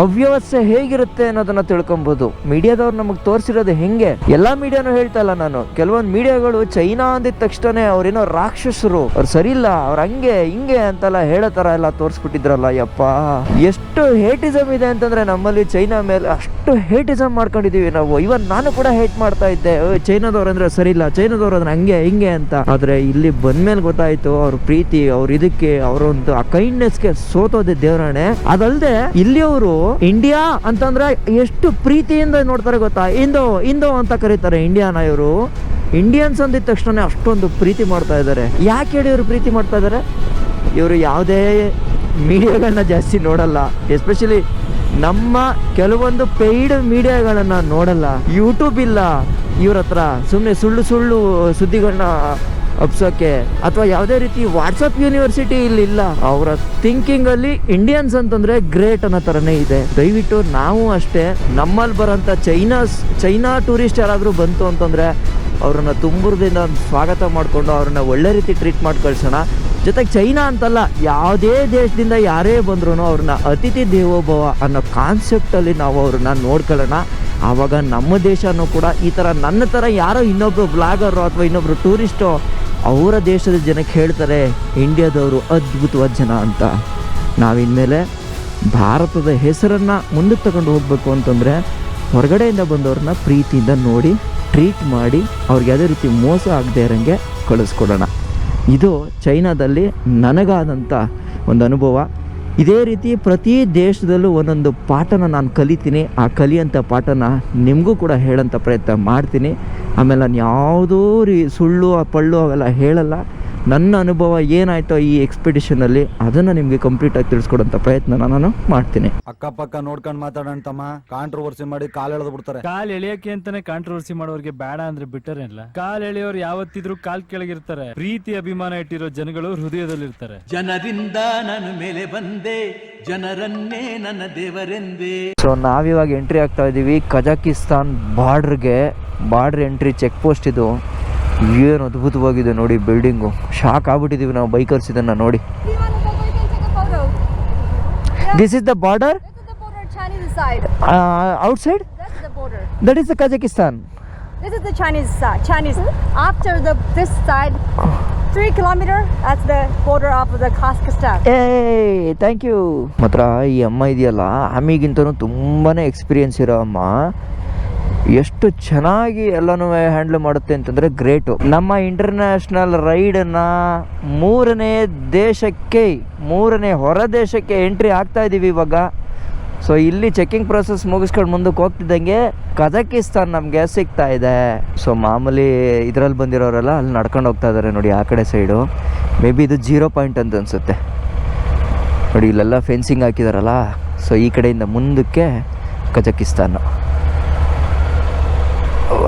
ಅವ್ಯವಸ್ಥೆ ಹೇಗಿರುತ್ತೆ ಅನ್ನೋದನ್ನ ತಿಳ್ಕೊಬೋದು. ಮೀಡಿಯಾದವ್ರು ನಮಗೆ ತೋರಿಸಿರೋದು ಹೆಂಗೆ. ಎಲ್ಲಾ ಮೀಡಿಯಾನು ಹೇಳ್ತಾ ಇಲ್ಲ ನಾನು. ಕೆಲವೊಂದು ಮೀಡಿಯಾಗಳು ಚೈನಾ ಅಂದಿದ ತಕ್ಷಣ ಅವ್ರೇನೋ ರಾಕ್ಷಸರು, ಅವ್ರು ಸರಿಯಿಲ್ಲ, ಅವ್ರು ಹಂಗೆ ಹಿಂಗೆ ಅಂತೆಲ್ಲ ಹೇಳೋ ಥರ ಎಲ್ಲ ತೋರಿಸ್ಬಿಟ್ಟಿದ್ರಲ್ಲ. ಯಪ್ಪ, ಎಷ್ಟು ಹೇಟಿಸಮ್ ಇದೆ ಅಂತಂದ್ರೆ ನಮ್ಮಲ್ಲಿ ಚೈನಾ ಮೇಲೆ ಅಷ್ಟು ಹೇಟಿಸಮ್ ಮಾಡ್ಕೊಂಡಿದೀವಿ ನಾವು. ಇವನ್ ನಾನು ಕೂಡ ಹೇಟ್ ಮಾಡ್ತಾ ಇದ್ದೆ, ಚೈನಾದವ್ರು ಅಂದ್ರೆ ಸರಿಯಿಲ್ಲ, ಚೈನಾದವ್ರು ಅಂದ್ರೆ ಹಂಗೆ ಹಿಂಗೆ ಅಂತ. ಆದ್ರೆ ಇಲ್ಲಿ ಬಂದ್ಮೇಲೆ ಗೊತ್ತಾಯ್ತು ಅವ್ರ ಪ್ರೀತಿ, ಅವ್ರ ಇದಕ್ಕೆ ಅವರೊಂದು ಆ ಕೈಂಡ್ನೆಸ್ಗೆ ಸೋತೋದೆ ದೇವರಾಣೆ. ಅದಲ್ಲದೆ ಇಲ್ಲಿ ಅವರು ಇಂಡಿಯಾ ಅಂತಂದ್ರೆ ಎಷ್ಟು ಪ್ರೀತಿಯಿಂದ ನೋಡ್ತಾರೆ ಗೊತ್ತಾ. ಇಂದೋ ಅಂತ ಕರೀತಾರೆ ಇಂಡಿಯಾನ. ಇವರು ಇಂಡಿಯನ್ಸ್ ಅಂದಿದ ತಕ್ಷಣ ಅಷ್ಟೊಂದು ಪ್ರೀತಿ ಮಾಡ್ತಾ ಇದ್ದಾರೆ. ಯಾಕೆ ಹೇಳಿ ಇವರು ಪ್ರೀತಿ ಮಾಡ್ತಾ ಇದ್ದಾರೆ? ಇವರು ಯಾವುದೇ ಮೀಡಿಯಾಗಳನ್ನ ಜಾಸ್ತಿ ನೋಡಲ್ಲ. ಎಸ್ಪೆಷಲಿ ನಮ್ಮ ಕೆಲವೊಂದು ಪೇಯ್ಡ್ ಮೀಡಿಯಾಗಳನ್ನ ನೋಡಲ್ಲ. ಯೂಟ್ಯೂಬ್ ಇಲ್ಲ ಇವ್ರ ಹತ್ರ. ಸುಮ್ಮನೆ ಸುಳ್ಳು ಸುದ್ದಿಗಳನ್ನ ಹಬ್ಸೋಕ್ಕೆ, ಅಥವಾ ಯಾವುದೇ ರೀತಿ ವಾಟ್ಸಪ್ ಯೂನಿವರ್ಸಿಟಿ ಇಲ್ಲ. ಅವರ ಥಿಂಕಿಂಗಲ್ಲಿ ಇಂಡಿಯನ್ಸ್ ಅಂತಂದರೆ ಗ್ರೇಟ್ ಅನ್ನೋ ಥರನೇ ಇದೆ. ದಯವಿಟ್ಟು ನಾವು ಅಷ್ಟೇ ನಮ್ಮಲ್ಲಿ ಬರೋಂಥ ಚೈನಾ ಟೂರಿಸ್ಟ್ ಯಾರಾದರೂ ಬಂತು ಅಂತಂದರೆ ಅವ್ರನ್ನ ತುಂಬುರದಿಂದ ಸ್ವಾಗತ ಮಾಡಿಕೊಂಡು ಅವ್ರನ್ನ ಒಳ್ಳೆ ರೀತಿ ಟ್ರೀಟ್ ಮಾಡಿ ಕಳ್ಸೋಣ. ಜೊತೆಗೆ ಚೈನಾ ಅಂತಲ್ಲ, ಯಾವುದೇ ದೇಶದಿಂದ ಯಾರೇ ಬಂದ್ರೂ ಅವ್ರನ್ನ ಅತಿಥಿ ದೇವೋಭವ ಅನ್ನೋ ಕಾನ್ಸೆಪ್ಟಲ್ಲಿ ನಾವು ಅವ್ರನ್ನ ನೋಡ್ಕೊಳ್ಳೋಣ. ಆವಾಗ ನಮ್ಮ ದೇಶನೂ ಕೂಡ ಈ ಥರ ನನ್ನ ಥರ ಯಾರೋ ಇನ್ನೊಬ್ಬರು ಬ್ಲಾಗರು ಅಥವಾ ಇನ್ನೊಬ್ಬರು ಟೂರಿಸ್ಟು ಅವರ ದೇಶದ ಜನಕ್ಕೆ ಹೇಳ್ತಾರೆ ಇಂಡಿಯಾದವರು ಅದ್ಭುತವಾದ ಜನ ಅಂತ. ನಾವಿನ್ಮೇಲೆ ಭಾರತದ ಹೆಸರನ್ನು ಮುಂದಕ್ಕೆ ತಗೊಂಡು ಹೋಗಬೇಕು ಅಂತಂದರೆ ಹೊರಗಡೆಯಿಂದ ಬಂದವ್ರನ್ನ ಪ್ರೀತಿಯಿಂದ ನೋಡಿ ಟ್ರೀಟ್ ಮಾಡಿ ಅವ್ರಿಗೆ ಯಾವುದೇ ರೀತಿ ಮೋಸ ಆಗದೆ ಇರೋಂಗೆ ಕಳಿಸ್ಕೊಡೋಣ. ಇದು ಚೈನಾದಲ್ಲಿ ನನಗಾದಂಥ ಒಂದು ಅನುಭವ. ಇದೇ ರೀತಿ ಪ್ರತಿ ದೇಶದಲ್ಲೂ ಒಂದೊಂದು ಪಾಠನ ನಾನು ಕಲಿತೀನಿ. ಆ ಕಲಿಯೋಂಥ ಪಾಠನ ನಿಮಗೂ ಕೂಡ ಹೇಳೋಂಥ ಪ್ರಯತ್ನ ಮಾಡ್ತೀನಿ. ಆಮೇಲೆ ನಾನು ಯಾವುದೂ ಸುಳ್ಳು ಪಳ್ಳು ಅವೆಲ್ಲ ಹೇಳಲ್ಲ. ನನ್ನ ಅನುಭವ ಏನಾಯ್ತೋ ಈ ಎಕ್ಸ್ಪಿಡಿಷನಲ್ಲಿ ಅದನ್ನು ನಿಮಗೆ ಕಂಪ್ಲೀಟಾಗಿ ತಿಳಿಸ್ಕೊಡೋಂಥ ಪ್ರಯತ್ನ ನಾನು ಮಾಡ್ತೀನಿ. ಅಕ್ಕಪಕ್ಕ ನೋಡ್ಕೊಂಡು ಮಾತಾಡೋಣ ತಮ್ಮ. ಕಾಂಟ್ರವರ್ಸಿ ಮಾಡಿ ಕಾಲ್ ಎಳೆದು ಬಿಡ್ತಾರೆ. ಕಾಲ್ ಎಳಿಯಕ್ಕೆ ಅಂತಾನೆ ಕಾಂಟ್ರವರ್ಸಿ ಮಾಡೋರಿಗೆ ಬೇಡ ಅಂದ್ರೆ ಬಿಟ್ಟರೇನಿಲ್ಲ. ಕಾಲ್ ಎಳೆಯೋರು ಯಾವತ್ತಿದ್ರು ಕಾಲ್ ಕೆಳಗಿರ್ತಾರೆ. ಪ್ರೀತಿ ಅಭಿಮಾನ ಇಟ್ಟಿರೋ ಜನಗಳು ಹೃದಯದಲ್ಲಿರ್ತಾರೆ. ಜನರಿಂದ ನನ್ನ ಮೇಲೆ ಬಂದೆ, ಜನರನ್ನೇ ನನ್ನ ದೇವರೆಂದೇ. ಸೊ ನಾವಿವಾಗ ಎಂಟ್ರಿ ಆಗ್ತಾ ಇದ್ದೀವಿ Kazakhstan border entry check post. ಇದು ಏನು ಅದ್ಭುತವಾಗಿದೆ ನೋಡಿ ಬಿಲ್ಡಿಂಗು. ಶಾಕ್ ಆಗ್ಬಿಟ್ಟಿದ್ದೀವಿ ನಾವು ಬೈಕರ್ಸ್ ಇದನ್ನು ನೋಡಿ. This is the border. Outside that is the Kazakhstan. This is the Chinese. After this side, 3 kilometers, that's the border of the Kazakhstan. Thank you. ಮಾತ್ರ ಈ ಅಮ್ಮ ಇದೆಯಲ್ಲ, ಆಮಿಗಿಂತನೂ ತುಂಬಾ ಎಕ್ಸ್ಪೀರಿಯನ್ಸ್ ಇರೋ ಅಮ್ಮ. ಎಷ್ಟು ಚೆನ್ನಾಗಿ ಎಲ್ಲನೂ ಹ್ಯಾಂಡಲ್ ಮಾಡುತ್ತೆ ಅಂತಂದರೆ ಗ್ರೇಟು. ನಮ್ಮ ಇಂಟರ್ನ್ಯಾಷನಲ್ ರೈಡನ್ನು ಮೂರನೇ ಹೊರ ದೇಶಕ್ಕೆ ಎಂಟ್ರಿ ಆಗ್ತಾ ಇದ್ದೀವಿ ಇವಾಗ. ಸೊ ಇಲ್ಲಿ ಚೆಕ್ಕಿಂಗ್ ಪ್ರೊಸೆಸ್ ಮುಗಿಸ್ಕೊಂಡು ಮುಂದಕ್ಕೆ ಹೋಗ್ತಿದ್ದಂಗೆ ಕಜಕಿಸ್ತಾನ್ ನಮಗೆ ಸಿಗ್ತಾ ಇದೆ. ಸೊ ಮಾಮೂಲಿ ಇದರಲ್ಲಿ ಬಂದಿರೋರೆಲ್ಲ ಅಲ್ಲಿ ನಡ್ಕೊಂಡು ಹೋಗ್ತಾ ಇದ್ದಾರೆ ನೋಡಿ ಆ ಕಡೆ ಸೈಡು. ಮೇ ಬಿ ಇದು 0 ಪಾಯಿಂಟ್ ಅಂತ ಅನಿಸುತ್ತೆ ನೋಡಿ, ಇಲ್ಲೆಲ್ಲ ಫೆನ್ಸಿಂಗ್ ಹಾಕಿದಾರಲ್ಲ. ಸೊ ಈ ಕಡೆಯಿಂದ ಮುಂದಕ್ಕೆ ಕಜಕಿಸ್ತಾನ.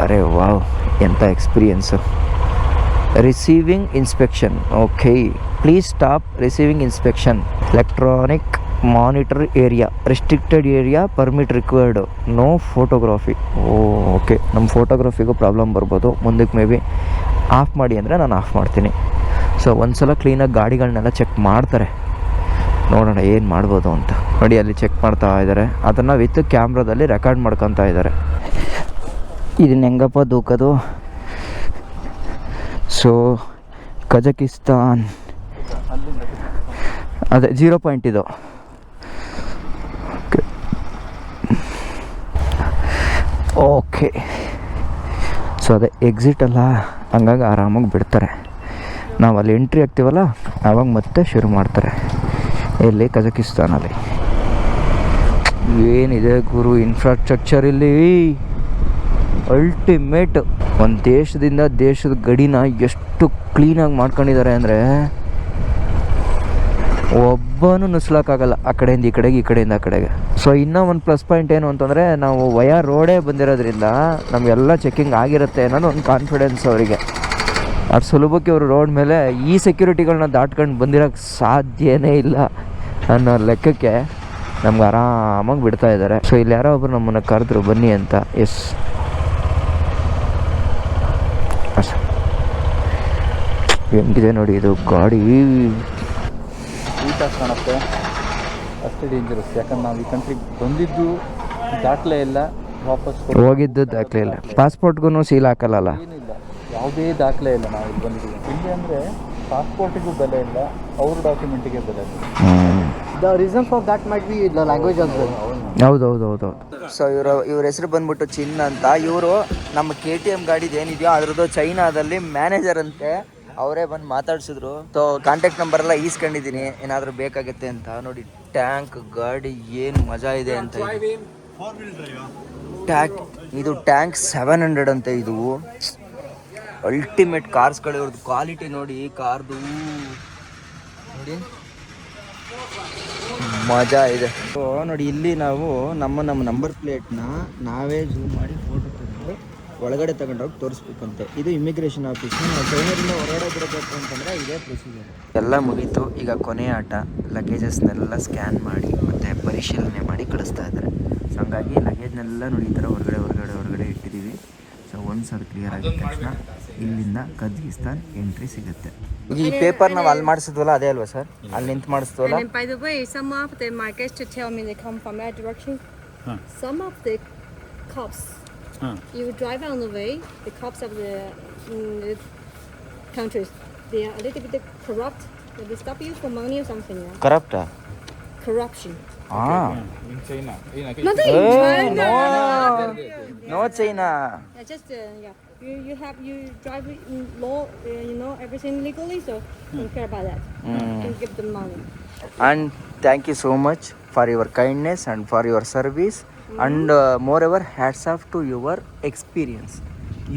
ಅರೆ ವಾವ್, ಎಂಥ experience. Receiving inspection, okay, please stop receiving inspection. Electronic monitor area, restricted area, permit required, no photography. Okay, ನಮ್ಮ ಫೋಟೋಗ್ರಫಿಗೂ ಪ್ರಾಬ್ಲಮ್ ಬರ್ಬೋದು ಮುಂದಕ್ಕೆ. ಮೇ ಬಿ ಆಫ್ ಮಾಡಿ ಅಂದರೆ ನಾನು ಆಫ್ ಮಾಡ್ತೀನಿ. ಸೊ ಒಂದು ಸಲ ಕ್ಲೀನಾಗಿ ಗಾಡಿಗಳನ್ನೆಲ್ಲ ಚೆಕ್ ಮಾಡ್ತಾರೆ, ನೋಡೋಣ ಏನು ಮಾಡ್ಬೋದು ಅಂತ. ನೋಡಿ ಅಲ್ಲಿ ಚೆಕ್ ಮಾಡ್ತಾ ಇದ್ದಾರೆ, ಅದನ್ನು ವಿತ್ ಕ್ಯಾಮ್ರಾದಲ್ಲಿ ರೆಕಾರ್ಡ್ ಮಾಡ್ಕೊತಾ ಇದ್ದಾರೆ. ಇದನ್ನ ಹೆಂಗಪ್ಪ ದೂಕೋದು? ಸೊ ಕಜಕಿಸ್ತಾನ್ ಅದೇ 0 ಪಾಯಿಂಟ್ ಇದು. ಓಕೆ, ಸೊ ಅದೇ ಎಕ್ಸಿಟ್ ಅಲ್ಲ, ಹಂಗಾಗಿ ಆರಾಮಾಗಿ ಬಿಡ್ತಾರೆ. ನಾವು ಅಲ್ಲಿ ಎಂಟ್ರಿ ಆಗ್ತೀವಲ್ಲ ಆವಾಗ ಮತ್ತೆ ಶುರು ಮಾಡ್ತಾರೆ. ಇಲ್ಲಿ ಕಜಕಿಸ್ತಾನಲ್ಲಿ ಏನಿದೆ ಗುರು ಇನ್ಫ್ರಾಸ್ಟ್ರಕ್ಚರ್ ಇಲ್ಲಿ ಅಲ್ಟಿಮೇಟ್. ಒಂದು ದೇಶದ ಗಡಿನ ಎಷ್ಟು ಕ್ಲೀನಾಗಿ ಮಾಡ್ಕೊಂಡಿದ್ದಾರೆ ಅಂದರೆ ಒಬ್ಬನೂ ನುಸ್ಲಕ್ಕಾಗಲ್ಲ, ಆ ಕಡೆಯಿಂದ ಈ ಕಡೆಗೆ, ಈ ಕಡೆಯಿಂದ ಆ ಕಡೆಗೆ. ಸೊ ಇನ್ನೂ ಒಂದು ಪ್ಲಸ್ ಪಾಯಿಂಟ್ ಏನು ಅಂತಂದರೆ ನಾವು ವಯಾ ರೋಡೇ ಬಂದಿರೋದ್ರಿಂದ ನಮಗೆಲ್ಲ ಚೆಕ್ಕಿಂಗ್ ಆಗಿರುತ್ತೆ ಅನ್ನೋದು ಒಂದು ಕಾನ್ಫಿಡೆನ್ಸ್ ಅವರಿಗೆ. ಅಷ್ಟು ಸುಲಭಕ್ಕೆ ಅವರು ರೋಡ್ ಮೇಲೆ ಈ ಸೆಕ್ಯೂರಿಟಿಗಳನ್ನ ದಾಟ್ಕೊಂಡು ಬಂದಿರೋಕ್ಕೆ ಸಾಧ್ಯನೇ ಇಲ್ಲ ಅನ್ನೋ ಲೆಕ್ಕಕ್ಕೆ ನಮ್ಗೆ ಆರಾಮಾಗಿ ಬಿಡ್ತಾ ಇದ್ದಾರೆ. ಸೊ ಇಲ್ಲಿ ಯಾರೋ ಒಬ್ಬರು ನಮ್ಮನ್ನು ಕರೆದ್ರು ಬನ್ನಿ ಅಂತ. ಎಸ್, ಹೆಂಗಿದೆ ನೋಡಿ ಇದು ಗಾಡಿ. ನೀಟಾಗಿ ಕಾಣುತ್ತೆ, ಅಷ್ಟೇ ಡೇಂಜರಸ್. ಯಾಕಂದ್ರೆ ನಾವು ಈ ಕಂಟ್ರಿಗೆ ಬಂದಿದ್ದು ದಾಖಲೆ ಇಲ್ಲ, ವಾಪಸ್ ಹೋಗಿದ್ದು ದಾಖಲೆ ಇಲ್ಲ, ಪಾಸ್ಪೋರ್ಟ್ಗೂ ಸೀಲ್ ಹಾಕಲ್ಲ, ಏನಿಲ್ಲ, ಯಾವುದೇ ದಾಖಲೆ ಇಲ್ಲ. ನಾವು ಇಲ್ಲಿ ಬಂದಿದ್ದೀವಿ ಇಲ್ಲಿ ಅಂದರೆ ಪಾಸ್ಪೋರ್ಟಿಗೂ ಬೆಲೆ ಇಲ್ಲ, ಅವ್ರ ಡಾಕ್ಯುಮೆಂಟಿಗೆ ಬೆಲೆ ಇಲ್ಲ. The reason for that might be the language as well. ಹೌದು. ಸೊ ಇವ್ರ ಹೆಸರು ಬಂದ್ಬಿಟ್ಟು ಚಿನ್ ಅಂತ. ಇವರು ನಮ್ಮ KTM ಗಾಡಿದು ಏನಿದೆಯೋ ಅದ್ರದ್ದು ಚೈನಾದಲ್ಲಿ ಮ್ಯಾನೇಜರ್ ಅಂತೆ. ಅವರೇ ಬಂದು ಮಾತಾಡ್ಸಿದ್ರು. ಸೊ ಕಾಂಟ್ಯಾಕ್ಟ್ ನಂಬರ್ ಎಲ್ಲ ಈಸ್ಕೊಂಡಿದ್ದೀನಿ ಏನಾದರೂ ಬೇಕಾಗುತ್ತೆ ಅಂತ. ನೋಡಿ ಟ್ಯಾಂಕ್ ಗಾಡಿ ಏನು ಮಜಾ ಇದೆ ಅಂತ. ಇದು ಟ್ಯಾಂಕ್ 700 ಅಂತೆ. ಇದು ಅಲ್ಟಿಮೇಟ್ ಕಾರ್ಸ್ಗಳು. ಇವ್ರದ್ದು ಕ್ವಾಲಿಟಿ ನೋಡಿ, ಕಾರ್ದು ನೋಡಿ ಮಜಾ ಇದೆ. ಸೊ ನೋಡಿ ಇಲ್ಲಿ ನಾವು ನಮ್ಮ ನಂಬರ್ ಪ್ಲೇಟ್ನ ನಾವೇ ಝೂಮ್ ಮಾಡಿ ಫೋಟೋ ತೆಗೆದು ಒಳಗಡೆ ತಗೊಂಡೋಗಿ ತೋರಿಸ್ಬೇಕಂತೆ. ಇದು ಇಮಿಗ್ರೇಷನ್ ಆಫೀಸ್. ನಾವು ಚೈನಾದಿಂದ ಹೊರಗಡೆ ಬರಬೇಕು ಅಂತಂದರೆ ಇದೇ ಪ್ರೊಸೀಜರ್. ಎಲ್ಲ ಮುಗೀತು, ಈಗ ಕೊನೆ ಆಟ. ಲಗೇಜಸ್ನೆಲ್ಲ ಸ್ಕ್ಯಾನ್ ಮಾಡಿ ಮತ್ತು ಪರಿಶೀಲನೆ ಮಾಡಿ ಕಳಿಸ್ತಾ ಇದ್ದಾರೆ. ಸೊ ಹಂಗಾಗಿ ಲಗೇಜ್ನೆಲ್ಲ ನೋಡಿ ಈ ಥರ ಹೊರಗಡೆ ಇಟ್ಟಿದ್ದೀವಿ. ಸೊ ಒಂದು ಸಲ ಕ್ಲಿಯರ್ ಆಗಿದ ತಕ್ಷಣ ಇಲ್ಲಿಂದ ಕಜಕಿಸ್ತಾನ್ ಎಂಟ್ರಿ ಸಿಗುತ್ತೆ. ಈ ಪೇಪರ್ ನಾವು ಅಲ್ಲಿ ಮಾಡಿಸಿದ್ವಲ್ಲ ಅದೇ ಅಲ್ವಾ ಸರ್? ಅಲ್ಲಿ ನಿಂತು ಮಾಡಿಸಿದ್ವಲ್ಲ. And by the way, some of the my guests to tell me they come from that direction. Some of the cops, you drive on the way, the cops of the countries, they are a little bit corrupt. They stop you for money or something. Yeah? ಕರಪ್ಟಾ? Corruption. in China. Nothing in China. No China. Just yeah. You drive in law, everything legally, so don't care about that. You give them money. And thank you so much for your kindness and for your service. And moreover, hats off to your experience.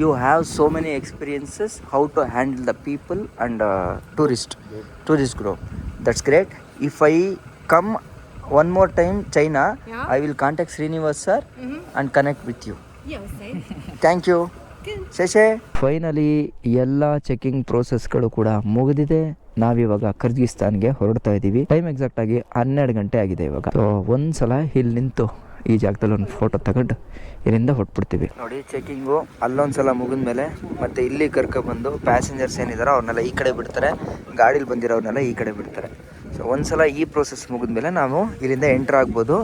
You have so many experiences how to handle the people and tourist group. That's great. If I come one more time China, I will contact Srinivas sir and connect with you. Yeah, same. Thank you. ಶೇಷೆ. Finally ಎಲ್ಲ checking ಪ್ರೋಸೆಸ್ಗಳು ಕೂಡ ಮುಗಿದಿದೆ. ನಾವಿವಾಗ ಕರ್ಗಿಸ್ತಾನ್ಗೆ ಹೊರಡ್ತಾ ಇದ್ದೀವಿ. Time exact ಆಗಿ 12 ಗಂಟೆ ಆಗಿದೆ ಇವಾಗ. ಸೊ ಒಂದ್ಸಲ ಇಲ್ಲಿ ನಿಂತು ಈ ಜಾಗದಲ್ಲಿ ಒಂದು ಫೋಟೋ ತಗೊಂಡು ಇಲ್ಲಿಂದ ಹೊಟ್ಬಿಡ್ತೀವಿ. ನೋಡಿ ಚೆಕಿಂಗು ಅಲ್ಲೊಂದ್ಸಲ ಮುಗಿದ್ಮೇಲೆ ಮತ್ತೆ ಇಲ್ಲಿ ಕರ್ಕೊಬಂದು ಪ್ಯಾಸೆಂಜರ್ಸ್ ಏನಿದಾರೋ ಅವ್ರನ್ನೆಲ್ಲ ಈ ಕಡೆ ಬಿಡ್ತಾರೆ, ಗಾಡೀಲಿ ಬಂದಿರೋರ್ನೆಲ್ಲ ಈ ಕಡೆ ಬಿಡ್ತಾರೆ. ಸೊ ಒಂದ್ಸಲ ಈ ಪ್ರೋಸೆಸ್ ಮುಗಿದ್ಮೇಲೆ ನಾವು ಇಲ್ಲಿಂದ ಎಂಟರ್ ಆಗ್ಬೋದು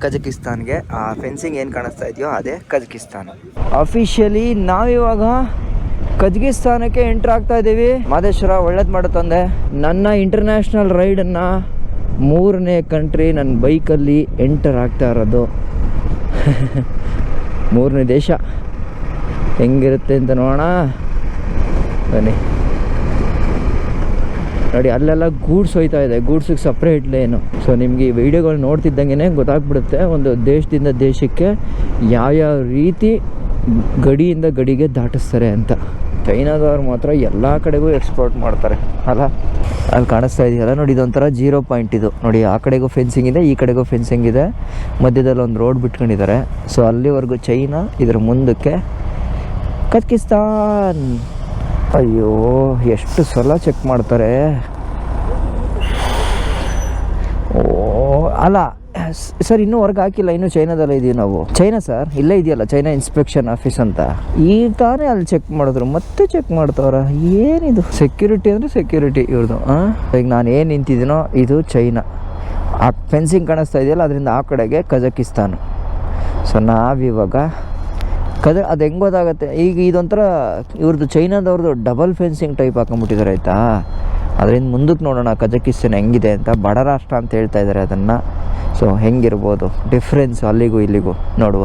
ಕಜಕಿಸ್ತಾನ್ಗೆ. ಆ ಫೆನ್ಸಿಂಗ್ ಏನು ಕಾಣಿಸ್ತಾ ಇದೆಯೋ ಅದೇ ಕಜಕಿಸ್ತಾನ್. ಅಫಿಷಿಯಲಿ ನಾವಿವಾಗ ಕಜಕಿಸ್ತಾನಕ್ಕೆ ಎಂಟರ್ ಆಗ್ತಾ ಇದ್ದೀವಿ. ಮಾದೇಶ್ವರ ಒಳ್ಳೇದು ಮಾಡುತ್ತಂದೆ. ನನ್ನ ಇಂಟರ್ನ್ಯಾಷನಲ್ ರೈಡನ್ನು 3ನೇ ಕಂಟ್ರಿ ನನ್ನ ಬೈಕಲ್ಲಿ ಎಂಟರ್ ಆಗ್ತಾ ಇರೋದು. 3ನೇ ದೇಶ. ಹೆಂಗಿರುತ್ತೆ ಅಂತ ನೋಡೋಣ ಬನ್ನಿ. ನೋಡಿ ಅಲ್ಲೆಲ್ಲ ಗೂಡ್ಸ್ ಹೋಯ್ತಾ ಇದೆ, ಗೂಡ್ಸಿಗೆ ಸಪ್ರೇಟ್ ಲೇನು. ಸೊ ನಿಮಗೆ ಈ ವಿಡಿಯೋಗಳು ನೋಡ್ತಿದ್ದಂಗೆ ಗೊತ್ತಾಗ್ಬಿಡುತ್ತೆ ಒಂದು ದೇಶದಿಂದ ದೇಶಕ್ಕೆ ಯಾವ್ಯಾವ ರೀತಿ ಗಡಿಯಿಂದ ಗಡಿಗೆ ದಾಟಿಸ್ತಾರೆ ಅಂತ. ಚೈನಾದವ್ರು ಮಾತ್ರ ಎಲ್ಲ ಕಡೆಗೂ ಎಕ್ಸ್ಪೋರ್ಟ್ ಮಾಡ್ತಾರೆ ಅಲ್ಲ. ಅಲ್ಲಿ ಕಾಣಿಸ್ತಾ ಇದೆಯಲ್ಲ ನೋಡಿ, ಇದೊಂಥರ 0 ಪಾಯಿಂಟ್ ಇದು ನೋಡಿ. ಆ ಕಡೆಗೂ ಫೆನ್ಸಿಂಗ್ ಇದೆ, ಈ ಕಡೆಗೂ ಫೆನ್ಸಿಂಗ್ ಇದೆ, ಮಧ್ಯದಲ್ಲಿ ಒಂದು ರೋಡ್ ಬಿಟ್ಕೊಂಡಿದ್ದಾರೆ. ಸೊ ಅಲ್ಲಿವರೆಗೂ ಚೈನಾ, ಇದರ ಮುಂದಕ್ಕೆ ಕಜಕಿಸ್ತಾನ್. ಅಯ್ಯೋ ಎಷ್ಟು ಸಲ ಚೆಕ್ ಮಾಡ್ತಾರೆ. ಓ ಅಲ್ಲ ಸರ್, ಇನ್ನೂ ಹೊರಗೆ ಹಾಕಿಲ್ಲ, ಇನ್ನೂ ಚೈನಾದಲ್ಲೇ ಇದೀವಿ ನಾವು. ಚೈನಾ ಸರ್, ಇಲ್ಲೇ ಇದೆಯಲ್ಲ ಚೈನಾ ಇನ್ಸ್ಪೆಕ್ಷನ್ ಆಫೀಸ್ ಅಂತ. ಈಗ ತಾನೇ ಅಲ್ಲಿ ಚೆಕ್ ಮಾಡಿದ್ರು, ಮತ್ತೆ ಚೆಕ್ ಮಾಡ್ತಾವ್ರ. ಏನಿದು ಸೆಕ್ಯೂರಿಟಿ ಅಂದರೆ ಸೆಕ್ಯೂರಿಟಿ ಇವ್ರದ್ದು. ಈಗ ನಾನು ಏನು ನಿಂತಿದ್ದೀನೋ ಇದು ಚೈನಾ. ಆ ಫೆನ್ಸಿಂಗ್ ಕಾಣಿಸ್ತಾ ಇದೆಯಲ್ಲ, ಅದರಿಂದ ಆ ಕಡೆಗೆ ಕಜಕಿಸ್ತಾನ್. ಸೊ ನಾವಿವಾಗ ಅದು ಹೆಂಗೆ ಗೊತ್ತಾಗುತ್ತೆ ಈಗ, ಇದೊಂಥರ ಇವ್ರದ್ದು ಚೈನಾದವ್ರದ್ದು ಡಬಲ್ ಫೆನ್ಸಿಂಗ್ ಟೈಪ್ ಹಾಕೊಂಡ್ಬಿಟ್ಟಿದ್ದಾರೆ ಆಯಿತಾ. ಅದರಿಂದ ಮುಂದಕ್ಕೆ ನೋಡೋಣ ಕಜಕಿಸ್ತಾನ್ ಹೆಂಗಿದೆ ಅಂತ. ಬಡ ರಾಷ್ಟ್ರ ಅಂತ ಹೇಳ್ತಾ ಇದ್ದಾರೆ ಅದನ್ನು. ಸೊ ಹೆಂಗಿರ್ಬೋದು ಡಿಫ್ರೆನ್ಸ್ ಅಲ್ಲಿಗೂ ಇಲ್ಲಿಗೂ ನೋಡುವ.